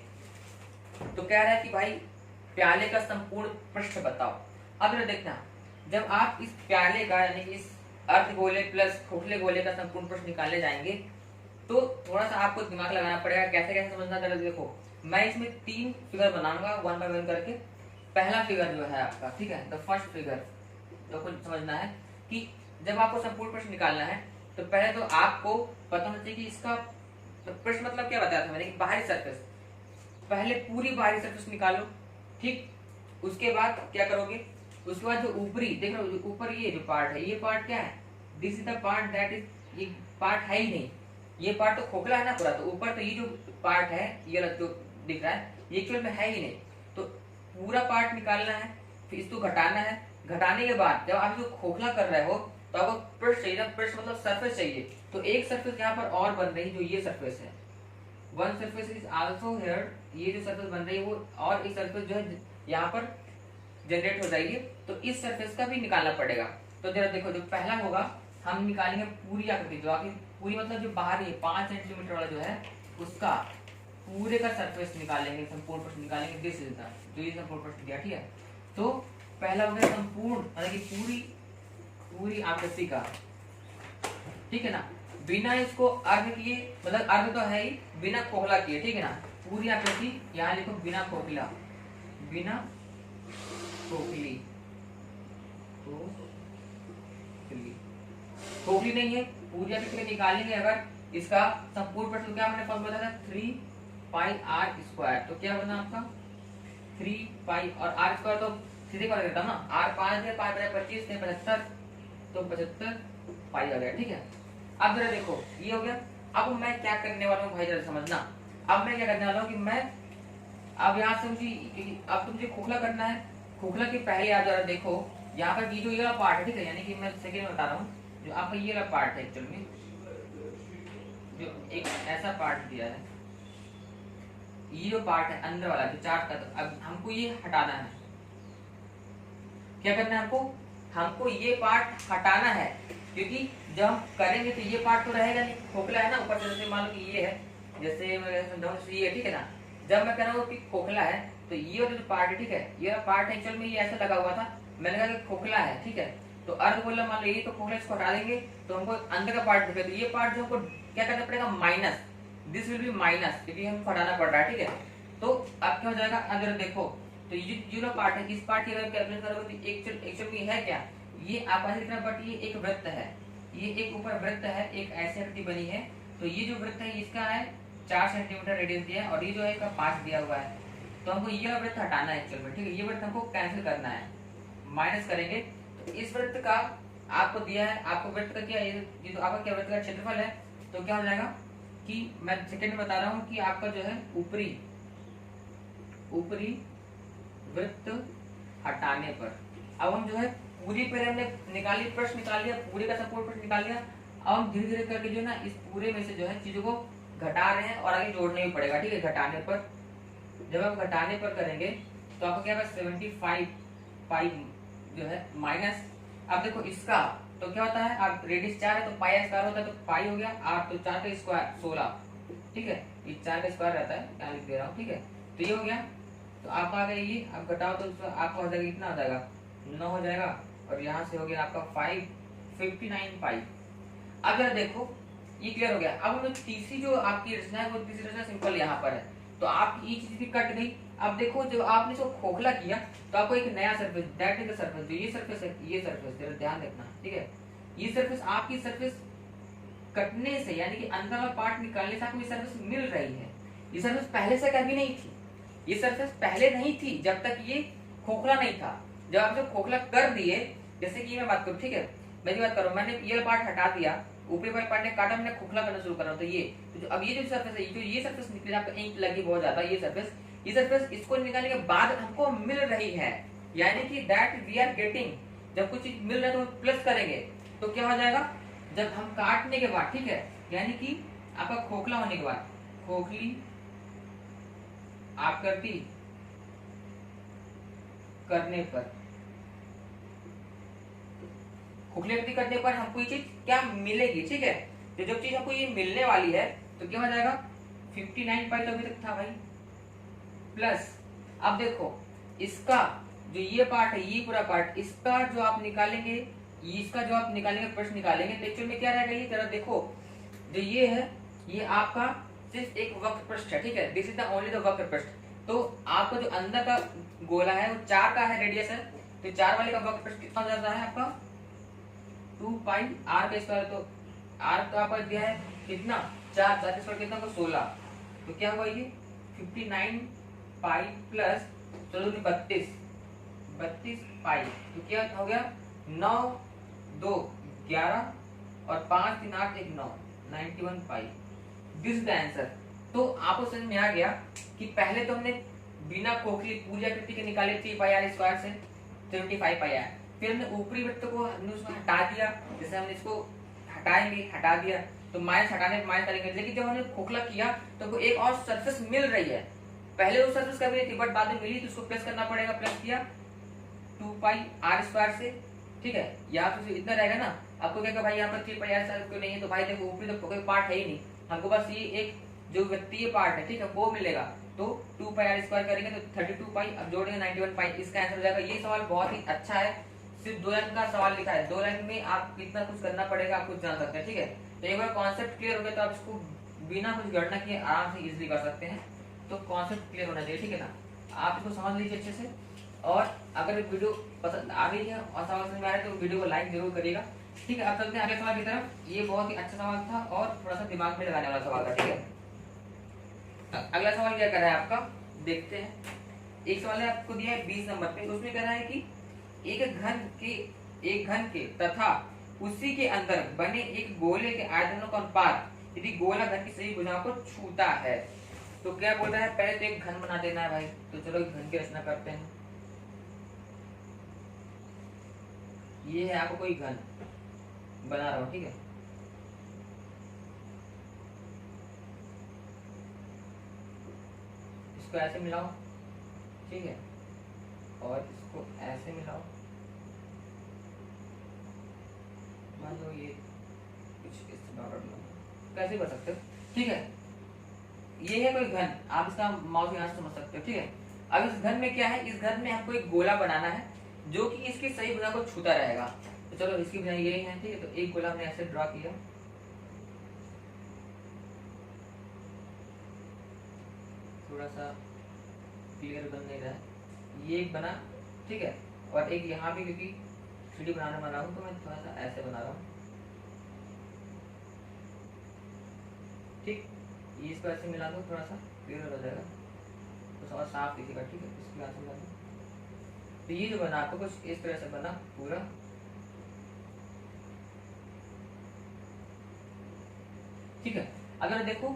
तो कह रहा है कि भाई प्याले का संपूर्ण पृष्ठ बताओ। अब जरा देखना, जब आप इस प्याले का यानी कि इस अर्धगोले प्लस खोखले गोले का संपूर्ण पृष्ठ निकालने जाएंगे तो थोड़ा सा आपको दिमाग लगाना पड़ेगा, कैसे कैसे समझना। जरा देखो, मैं इसमें 3 फिगर बनाऊंगा 1 बाय 1 करके। पहला फिगर जो है आपका, ठीक है, द फर्स्ट फिगर, तो कुछ समझना है कि जब आपको संपूर्ण पृष्ठ निकालना है तो पहले तो आपको पता होना चाहिए कि इसका पृष्ठ मतलब क्या बताया था मैंने, बाहरी सरफेस। पहले पूरी बाहरी सरफेस निकालो, ठीक। उसके बाद क्या करोगे, उसके बाद जो ऊपरी देख रहे हो, ऊपर ये जो पार्ट है, ये पार्ट क्या है, this is the part that is, ये पार्ट है ही नहीं, ये पार्ट तो खोखला है ना पूरा, तो ऊपर तो ये जो पार्ट है, ये जो दिख रहा है, ये एक्चुअल में है ही नहीं। तो पूरा पार्ट निकालना है, फिर इसको घटाना है। घटाने के बाद जब आप इसको खोखला कर रहे हो तो आपको पृष्ठ चाहिए, पृष्ठ मतलब सरफेस चाहिए। तो एक सरफेस यहाँ पर और बन रही, जो ये सरफेस है, one surface is also here, ये जो सरफेस बन रही है वो, और एक सरफेस जो है यहाँ पर जनरेट हो जाएगी, तो इस सरफेस का भी निकालना पड़ेगा। तो जरा देखो, जो पहला होगा हम निकालेंगे पूरी आकृति, जो आखिर पूरी मतलब जो बाहरी 5 सेंटीमीटर वाला जो है उसका पूरे का सरफेस निकालेंगे, संपूर्ण पृष्ठ निकालेंगे, दिस इज द, जो ये संपूर्ण पृष्ठ दिया, ठीक है। तो पहला हो गया संपूर्ण यानी कि पूरी पूरी आकृति का, ठीक है ना, बिना इसको अर्ध किए, मतलब अर्ध तो है ही, बिना खोखला किए, ठीक है ना। पूरी आकृति यहाँ लिखो बिना खोखला, बिना खोखली, खोखली नहीं है, पूरी आकृति निकालेंगे अगर इसका संपूर्ण पृष्ठ, क्या हमने फॉर्मूला बताया था 3 पाई r स्क्वायर। तो क्या बना आपका 3 पाई और r स्क्वायर, तो सीधे कर देता हूं ना, r 5 है, 5 बराबर 25 है 75, तो 75 पाई आ गया, ठीक है। अब जरा देखो ये हो गया। अब मैं क्या करने वाला हूँ भाई, जरा समझना। अब मैं क्या करने वाला हूँ कि मैं अब यहाँ से मुझे, अब तो मुझे खोखला करना है। खोखला के पहले आप जरा देखो यहाँ पर ये जो ये वाला पार्ट है, ठीक है, यानी कि मैं सेकंड में बता रहा हूँ, जो आपका ये वाला पार्ट है एक्चुअल में, जो एक ऐसा पार्ट दिया है, ये जो पार्ट है अंदर वाला जो चार्ट का, तो अब हमको ये हटाना है। क्या करना है हमको? हमको ये पार्ट हटाना है, क्योंकि जब हम करेंगे तो ये पार्ट तो रहेगा नहीं, खोखला है ना ऊपर से। जैसे मान लो कि ये है, जैसे मैं समझाऊं ये है, ठीक है ना। जब मैं कह रहा हूँ कि खोखला है, तो ये वाला जो पार्ट है, ठीक है, ये वाला पार्ट एक्चुअल में ये ऐसा लगा हुआ था, मैंने कहा कि खोखला है, ठीक है। तो अर्ध बोला मान लो ये तो खोखला, इसको हटा देंगे तो हमको अंदर का पार्ट दिखेगा। तो ये पार्ट जो हमको क्या करना पड़ेगा? Minus, this will be minus, क्योंकि हमको हटाना पड़ रहा है, ठीक है। तो अब क्या हो जाएगा? अंदर देखो, तो ये जो पार्ट है, इस पार्ट की अगर कैलकुलेट करोगे तो एक्चुअल में है क्या? ये आप ऐसे लिखना, बट ये एक वृत्त है, ये एक ऊपर वृत्त है, एक ऐसी आकृति बनी है। तो ये जो वृत्त है इसका है 4 सेंटीमीटर रेडियस दिया है, और ये जो है इसका 5 दिया हुआ है। तो हमको ये वृत्त हटाना है एक्चुअल में, ठीक है। ये वृत्त हमको कैंसिल करना है, माइनस करेंगे। तो इस वृत्त का आपको दिया है, आपको वृत्त का क्या, ये तो आपका क्या वृत्त का क्षेत्रफल है। तो क्या हो जाएगा कि मैं सेकंड में बता रहा हूँ कि आपका जो है ऊपरी वृत्त हटाने पर, अब हम जो है पूरी पहले हमने निकाली, प्रश्न निकाल लिया, पूरे का संपूर्ण प्रश्न निकाल लिया। अब हम धीरे धीरे करके जो है ना इस पूरे में से जो है चीजों को घटा रहे हैं, और आगे जोड़ने भी पड़ेगा, ठीक है। घटाने पर, जब हम घटाने पर करेंगे तो आपको क्या होगा? 75 पाई जो है माइनस, अब देखो इसका तो क्या होता है, आप रेडियस 4 है तो पाई स्क्वायर होता है, तो पाई हो गया 8, तो 4 का स्क्वायर 16, ठीक है। ये 4 का स्क्वायर रहता है, यहाँ लिख दे रहा हूँ, ठीक है। तो ये हो गया, तो आप आ गए ये, अब घटाओ तो आपका हो जाएगा, इतना हो जाएगा 9 हो जाएगा, और यहाँ से हो गया आपका 559 पाई। अब जरा देखो ये क्लियर हो गया। अब हम तीसरी जो आपकी रचना है, वो तीसरी रचना सिंपल यहाँ पर है, तो आपकी ये चीज भी कट गई। अब देखो जब आपने इसको खोखला किया तो आपको एक नया surface, that is the surface, जो ये सरफेस है, ये सरफेस जरा ध्यान रखना, ठीक है। ये सरफेस, आपकी सरफेस कटने से, यानी कि अंदर वाला पार्ट निकालने से आपको ये सरफेस मिल रही है। ये सरफेस पहले से कभी नहीं थी, ये सरफेस पहले नहीं थी जब तक ये खोखला नहीं था। जब आप जब खोखला कर दिए, जैसे कि मैं बात करूं, ठीक है, मेरी बात करूं, मैंने ये पार्ट हटा दिया, ऊपरी वाले पार्ट ने काटा, मैंने खोखला करना शुरू कर रहा हूं, तो ये तो जो अब ये जो सरफेस है, जो ये सरफेस निकले, आपको इंक लगी बहुत ज्यादा, ये सरफेस इसको निकालने के बाद हमको मिल रही है, यानी कि दैट वी आर गेटिंग। जब कुछ चीज मिल रहा है तो प्लस करेंगे, तो क्या हो जाएगा? जब हम काटने के बाद, ठीक है, यानी कि आपका खोखला होने के बाद, खोखली आकृति करने पर, खोखली आकृति करने पर हमको ये चीज क्या मिलेगी, ठीक है। तो जब चीज हमको ये मिलने वाली है तो क्या हो जाएगा? 59 पाई तो अभी तक था भाई, प्लस अब देखो इसका जो ये पार्ट है, ये पूरा पार्ट, इसका जो आप निकालेंगे, इसका जो आप निकालेंगे, प्रश्न निकालेंगे, तो एक्चुअल में क्या रहेगा? ये जरा देखो, जो ये है, ये आपका सिर्फ एक वक्र पृष्ठ है, ठीक है। This is the only the वक्र पृष्ठ। तो आपका जो अंदर का गोला है वो 4 का है, रेडियस है, तो 4 वाले का वक्र पृष्ठ कितना हो जाता है आपका? 2 पाई आर का स्क्वायर। तो आर का आपका दिया है कितना? 4, 4 का स्क्वायर कितना होगा? 16। तो क्या हुआ ये? 59 पाई प्लस 32 पाई, तो क्या हो गया? 9 2 11 और 5 3 8 1 9, 91 पाई। This the answer. तो आपको समझ में आ गया कि पहले तो हमने बिना खोखली पूरी आकृति के निकाले 3 पाई आर स्क्वायर से 75 पाई आर, फिर हमने ऊपरी वृत्त को हमने उसको हटा दिया, जैसे हमने इसको हटाएंगे, हटा दिया तो माइनस हटाने माइनस करेंगे, लेकिन जब हमने खोखला किया तो को एक और सरफेस मिल रही है। पहले वो सरफेस कभी नहीं थी, बट बाद में मिली, तो उसको प्लस करना पड़ेगा, प्लस किया 2 पाई आर स्क्वायर से, ठीक है। यहाँ पे इतना रहेगा ना, आपको क्या भाई यहाँ पर 3 पाई आर स्क्वायर क्यों नहीं है? तो भाई देखो ऊपरी तो कोई पार्ट है ही नहीं, हमको बस ये एक जो वृत्तीय पार्ट है, ठीक है, वो मिलेगा। तो 2 पाई आर स्क्वायर करेंगे तो 32 पाई, अब जोड़ेंगे 91 पाई, इसका आंसर हो जाएगा। ये सवाल बहुत ही अच्छा है, सिर्फ 2 लाइन का सवाल लिखा है, 2 लाइन में आप कितना कुछ करना पड़ेगा आप कुछ जान सकते हैं, ठीक है। तो एक बार कॉन्सेप्ट क्लियर हो गया तो आप इसको बिना कुछ गणना किए आराम से इजिली कर सकते हैं। तो कॉन्सेप्ट क्लियर होना चाहिए, ठीक है ना। आप इसको समझ लीजिए अच्छे से, और अगर वीडियो पसंद आ गई है और सवाल समझ में आ रहा है तो वीडियो को लाइक जरूर करिएगा, ठीक है। अब चलते हैं अगले सवाल की तरफ। ये बहुत ही अच्छा सवाल था और थोड़ा सा दिमाग में लगाने वाला सवाल था, ठीक है। अगला सवाल क्या कर रहा है आपका, देखते हैं। एक सवाल है आपको दिया है 20 नंबर पे, उसमें कह रहा है कि एक घन के तथा उसी के अंदर बने एक गोले के आयतनों का अनुपात यदि गोला घन की सही भुजाओं को छूता है, तो क्या बोल रहा है? पहले तो एक घन बना देना है भाई, तो चलो एक घन की रचना करते हैं। ये है आपको कोई घन बना रहा हूं, ठीक है। इसको ऐसे मिलाओ, ठीक है, और इसको ऐसे मिलाओ, मान लो ये कुछ इस कैसे कर सकते हो, ठीक है। ये है कोई घन, आप इसका माउस यहाँ से समझ सकते हो, ठीक है। अब इस घन में क्या है, इस घन में हमको एक गोला बनाना है जो कि इसकी सही भुजा को छूता रहेगा। तो चलो इसकी भुजा यही है, ठीक है। तो एक गोला हमने ऐसे ड्रॉ किया, थोड़ा सा क्लियर बन नहीं रहा है, ये एक बना, ठीक है। और एक यहाँ भी, क्योंकि 3D बनाने वाला हूँ तो मैं थोड़ा सा ऐसे बना रहा हूँ, ठीक। ये इसको ऐसे मिला दो, थोड़ा सा क्लियर हो जाएगा, तो थोड़ा साफ दिखेगा, ठीक है। इसको ऐसे मिला दो, तो ये जो बना आपको कुछ इस तरह से बना पूरा, ठीक है। अगर देखो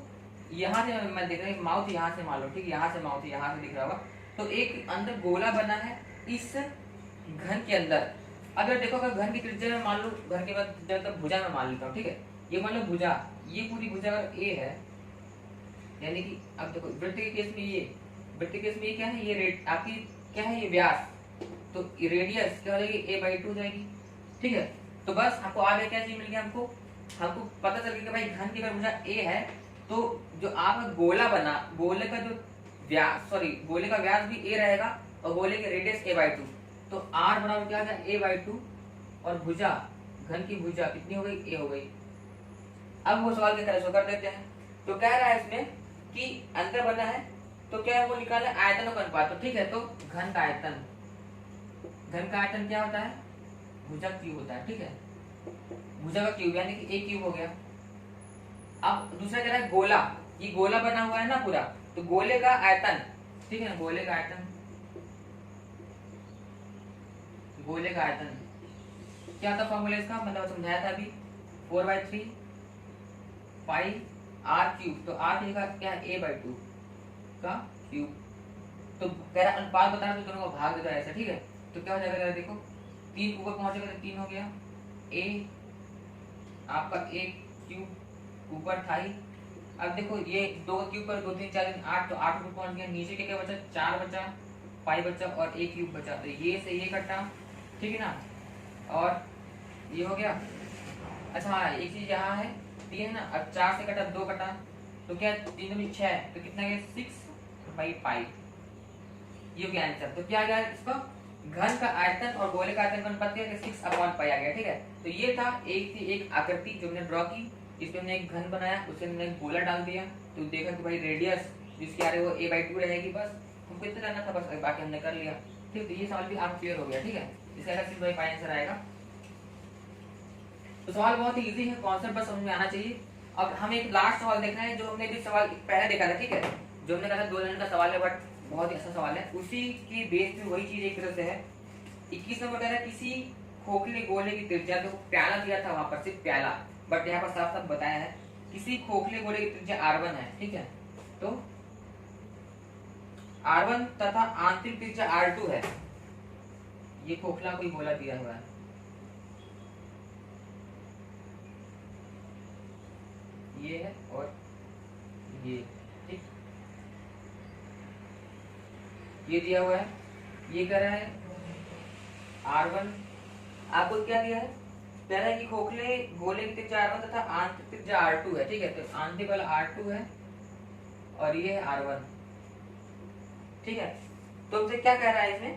यहाँ से मैं देख रहा हूँ माउथ यहाँ से मान लो, ठीक है, यहाँ से माउथ यहाँ से दिख रहा होगा, तो एक अंदर गोला बना है इस घन के अंदर। अगर देखो अगर घन की त्रिज्या में मान लो, घन के बाद भुजा में मान लेता हूँ, ठीक है। ये मान लो भुजा, ये पूरी भुजा अगर ए है, यानी कि अब देखो वृत्त के केस में, ये वृत्त के केस में ये क्या है, ये रेड आपकी क्या है, ये व्यास, तो रेडियस क्या हो जाएगी, a/2 हो जाएगी, ठीक है। तो बस हमको आगे क्या चीज मिल गया, हमको पता चल गया कि भाई घन की अगर भुजा a है, तो जो आपका गोला बना, गोले का जो व्यास, सॉरी गोले का व्यास भी a रहेगा और गोले की रेडियस a/2, तो r बराबर क्या आ गया, a/2, और भुजा, घन की भुजा कितनी हो गई, a हो गई। अब वो सवाल के तरह कर देते हैं। तो कह रहा है इसमें कि अंदर बना है, तो क्या है वो निकालना है आयतनों का अनुपात, तो ठीक है। तो घन का आयतन, घन का आयतन क्या होता है, भुजा क्यूब होता है, ठीक है। भुजा का क्यूब यानी कि a क्यूब हो गया। अब दूसरा कह रहा है गोला, ये गोला बना हुआ है ना पूरा, तो गोले का आयतन, ठीक है, गोले का आयतन, गोले का आयतन क्या था फॉर्मूला इसका, मतलब समझाया था अभी, 4/3 पाई r क्यूब, तो r की जगह क्या है, a/2 का क्यूब। तो कह रहा अनुपात बताना, तो दोनों को भाग देता है ऐसा, ठीक है। तो क्या हो जाएगा, देखो 3 ऊपर पहुंचेगा तो 3 हो गया, a आपका a क्यूब ऊपर था ही। अब देखो ये 2 का क्यूब पर 2 3 4 8, तो 8 ऊपर पहुंच गया, नीचे क्या बचा, 4 बचा, पाई बचा और a क्यूब बचा, तो ये से ये कटा, ठीक है ना। और ये हो गया। अच्छा हाँ, एक चीज यहाँ है, 3 है ना, अब 4 से कटा 2 कटा, तो क्या 3 दूनी 6, तो कितना गया 6/पाई, ये हो गया आंसर। तो क्या गया इसका, घन का आयतन और गोले का आयतन का अनुपात क्या है, 6/पाई आ गया, ठीक है। तो ये था एक आकृति जो हमने ड्रॉ की, इसमें हमने एक घन बनाया, उसमें हमने एक गोला डाल दिया, तो देखा कि भाई रेडियस जिसकी आ रही है वो a/2 रहेगी, बस हमको इतना करना था, बस बाकी हमने कर लिया, ठीक। तो ये सवाल भी आप क्लियर हो गया, ठीक है। इसका 6/पाई आंसर आएगा। तो सवाल बहुत ही इजी है, कॉन्सेप्ट बस समझ में आना चाहिए। अब हम एक लास्ट सवाल देखना है, जो हमने भी सवाल पहले देखा था, ठीक है, जो हमने कहा था 2 लाइन का सवाल है, बट बहुत ही अच्छा सवाल है, उसी की बेस पे वही चीज एक तरह से है। 21 नंबर कह रहा है किसी खोखले गोले की त्रिज्या, तो प्याला दिया था वहां पर, सिर्फ प्याला, बट यहाँ पर साफ साफ बताया है किसी खोखले गोले की त्रिज्या r1 है, ठीक है। तो r1 तथा आंतरिक त्रिज्या r2 है, ये खोखला कोई गोला दिया हुआ है, ये है और ये, ठीक, ये दिया हुआ है। ये कह रहा है r1, आपको क्या दिया है, कह रहा है कि खोखले गोले की त्रिज्या r1 तथा आंतरिक त्रिज्या r2 है, ठीक है। तो आंतरिक वाला r2 है और ये है r1, ठीक है। तो हमसे क्या कह रहा है, इसमें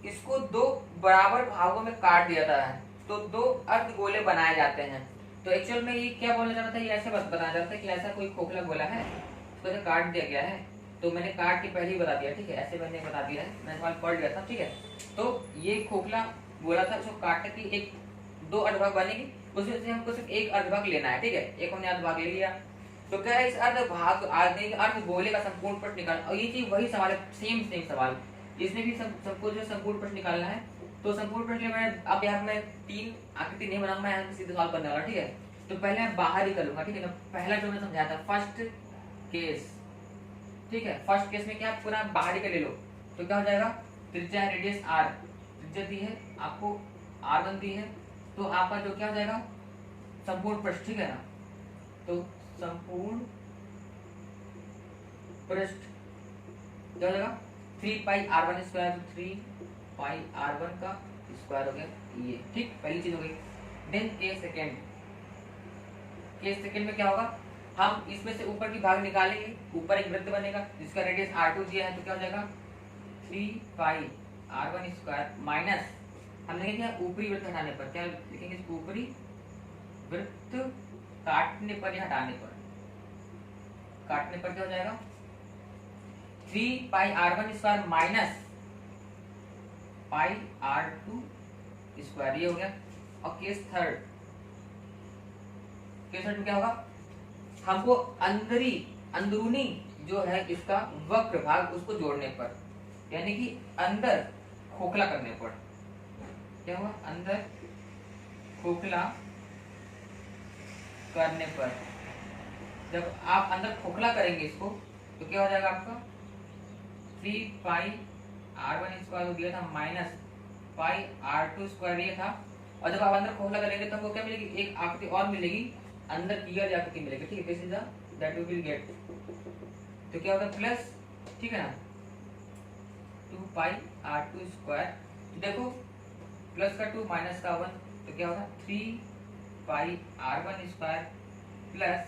इसको 2 बराबर भागों में काट दिया जाता है, तो 2 अर्धगोले बनाए जाते हैं। तो एक्चुअल में ये क्या बोलना चाहता था, ये ऐसे बताना चाहता है कि ऐसा कोई खोखला गोला है, उसको ऐसे काट दिया गया है, तो मैंने काट के पहले ही बता दिया, ठीक है, ऐसे मैंने बता दिया है, मैंने सवाल पढ़ लिया था, ठीक है। तो ये खोखला गोला था, उसको काटने की एक 2 अर्धभाग बनेगी, उसमें से हमको सिर्फ एक अर्धभाग लेना है, ठीक है, एक हमने अर्धभाग ले लिया। तो क्या है, इस अर्धभाग अर्धगोले का संपूर्ण प्रश्न निकालना, और ये चीज वही सवाल है, सेम सवाल, इसमें भी सबको जो संपूर्ण प्रश्न निकालना है। तो संपूर्ण प्रश्न में अब यहाँ मैं 3 आकृति नहीं बनाऊंगा, मैं यहाँ सीधे सवाल करने वाला, ठीक है। तो पहले मैं बाहर ही करूंगा, ठीक है ना, पहला जो मैं समझाया था फर्स्ट केस, ठीक है। फर्स्ट केस में क्या पूरा बाहर ही कर ले लो, तो क्या हो जाएगा, त्रिज्या रेडियस r, त्रिज्या दी है आपको, r1 दी है, तो आपका जो क्या हो जाएगा, संपूर्ण पृष्ठ, ठीक है ना। तो संपूर्ण पृष्ठ क्या हो जाएगा 3πr1 स्क्वायर, तो 3πr1 का स्क्वायर हो गया ये, ठीक, पहली चीज हो गई। देन केस सेकेंड में क्या होगा, हम इसमें से ऊपर की भाग निकालेंगे, ऊपर एक वृत्त बनेगा जिसका रेडियस r2 दिया है, तो क्या हो जाएगा 3πr1 स्क्वायर माइनस, हम लिखेंगे ऊपरी वृत्त हटाने पर, क्या लिखेंगे, ऊपरी वृत्त काटने पर या हटाने पर, काटने पर क्या हो जाएगा 3πr1 square minus πr2 square, ये हो गया। और केस थर्ड में क्या होगा, हमको अंदरूनी जो है इसका वक्र भाग उसको जोड़ने पर, यानी कि अंदर खोखला करने पर, क्या होगा, अंदर खोखला करने पर, जब आप अंदर खोखला करेंगे इसको तो क्या हो जाएगा आपका 3πr1 स्क्वायर हो गया था माइनस πr2 स्क्वायर ये था। और जब आप अंदर खोखला करेंगे तो आपको क्या मिलेगी, एक आकृति और मिलेगी, अंदर किया जाए आकृति मिलेगी, ठीक है, this is that we will get, तो क्या होगा प्लस, ठीक है ना, 2πr2 स्क्वायर, तो देखो प्लस का 2 माइनस का 1, तो क्या होगा 3πr1 square plus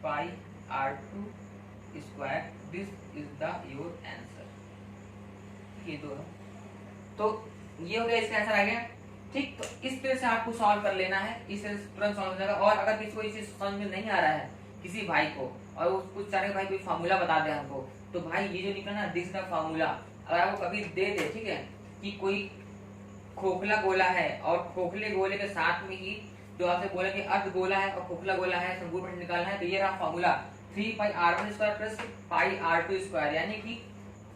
πr2 square, this is the your answer, ये दो है, तो ये हो गया, इसका आंसर आ गया, ठीक। तो इस तरह से आपको सॉल्व कर लेना है, इस तरह से तुरंत सॉल्व हो जाएगा। और अगर किसी को इस चीज समझ में नहीं आ रहा है किसी भाई को, और वो कुछ चाहे भाई कोई फार्मूला बता दे हमको, तो भाई ये जो निकला ना दिस का फार्मूला, अगर आपको कभी दे दे, ठीक है, कि कोई खोखला गोला है और खोखले गोले के साथ में ही जो आपसे बोला कि अर्ध गोला है और खोखला गोला है, संपूर्ण निकालना है, तो ये रहा formula 3πr1 square plus πr2 square, यानी कि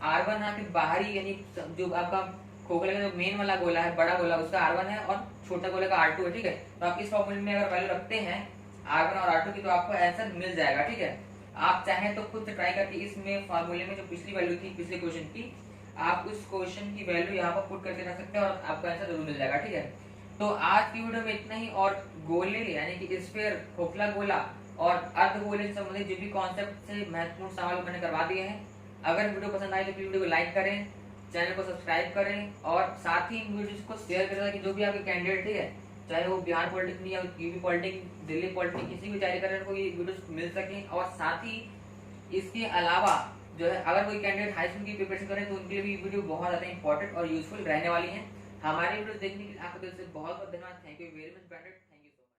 r1 आपके बाहरी, यानी जो आपका खोखले का जो मेन वाला गोला है, बड़ा गोला, उसका r1 है और छोटा गोले का r2 है, ठीक है। तो आप इस फॉर्मूले में अगर वैल्यू रखते हैं r1 और r2 की, तो आपको आंसर मिल जाएगा, ठीक है। आप चाहें तो खुद से ट्राई करके इसमें फॉर्मूले में जो पिछली वैल्यू थी पिछले क्वेश्चन की, आप उस क्वेश्चन की वैल्यू यहाँ पर पुट करके रख सकते हैं और आपका आंसर जरूर मिल जाएगा, ठीक है। तो आज की वीडियो में इतना ही, और गोले यानी कि स्फीयर, खोखला गोला और अर्ध गोले से संबंधित जो भी कॉन्सेप्ट से महत्वपूर्ण सवाल मैंने करवा दिए हैं। अगर वीडियो पसंद आए तो वीडियो को लाइक करें, चैनल को सब्सक्राइब करें, और साथ ही वीडियो को शेयर करें ताकि जो भी आपके कैंडिडेट है, चाहे वो बिहार पॉलिटेक्निक या यूपी पॉलिटेक्निक, दिल्ली पॉलिटेक्निक, किसी भी तैयारी कर रहे हैं, को ये वीडियो मिल सके। और साथ ही इसके अलावा जो है, अगर कोई कैंडिडेट हाई स्कूल की प्रिपरेशन करें तो उनके लिए भी वीडियो बहुत ज्यादा इंपॉर्टेंट और यूजफुल रहने वाली है। हमारी वीडियो देखने के लिए आपका दिल से बहुत बहुत धन्यवाद। Thank you very much branded.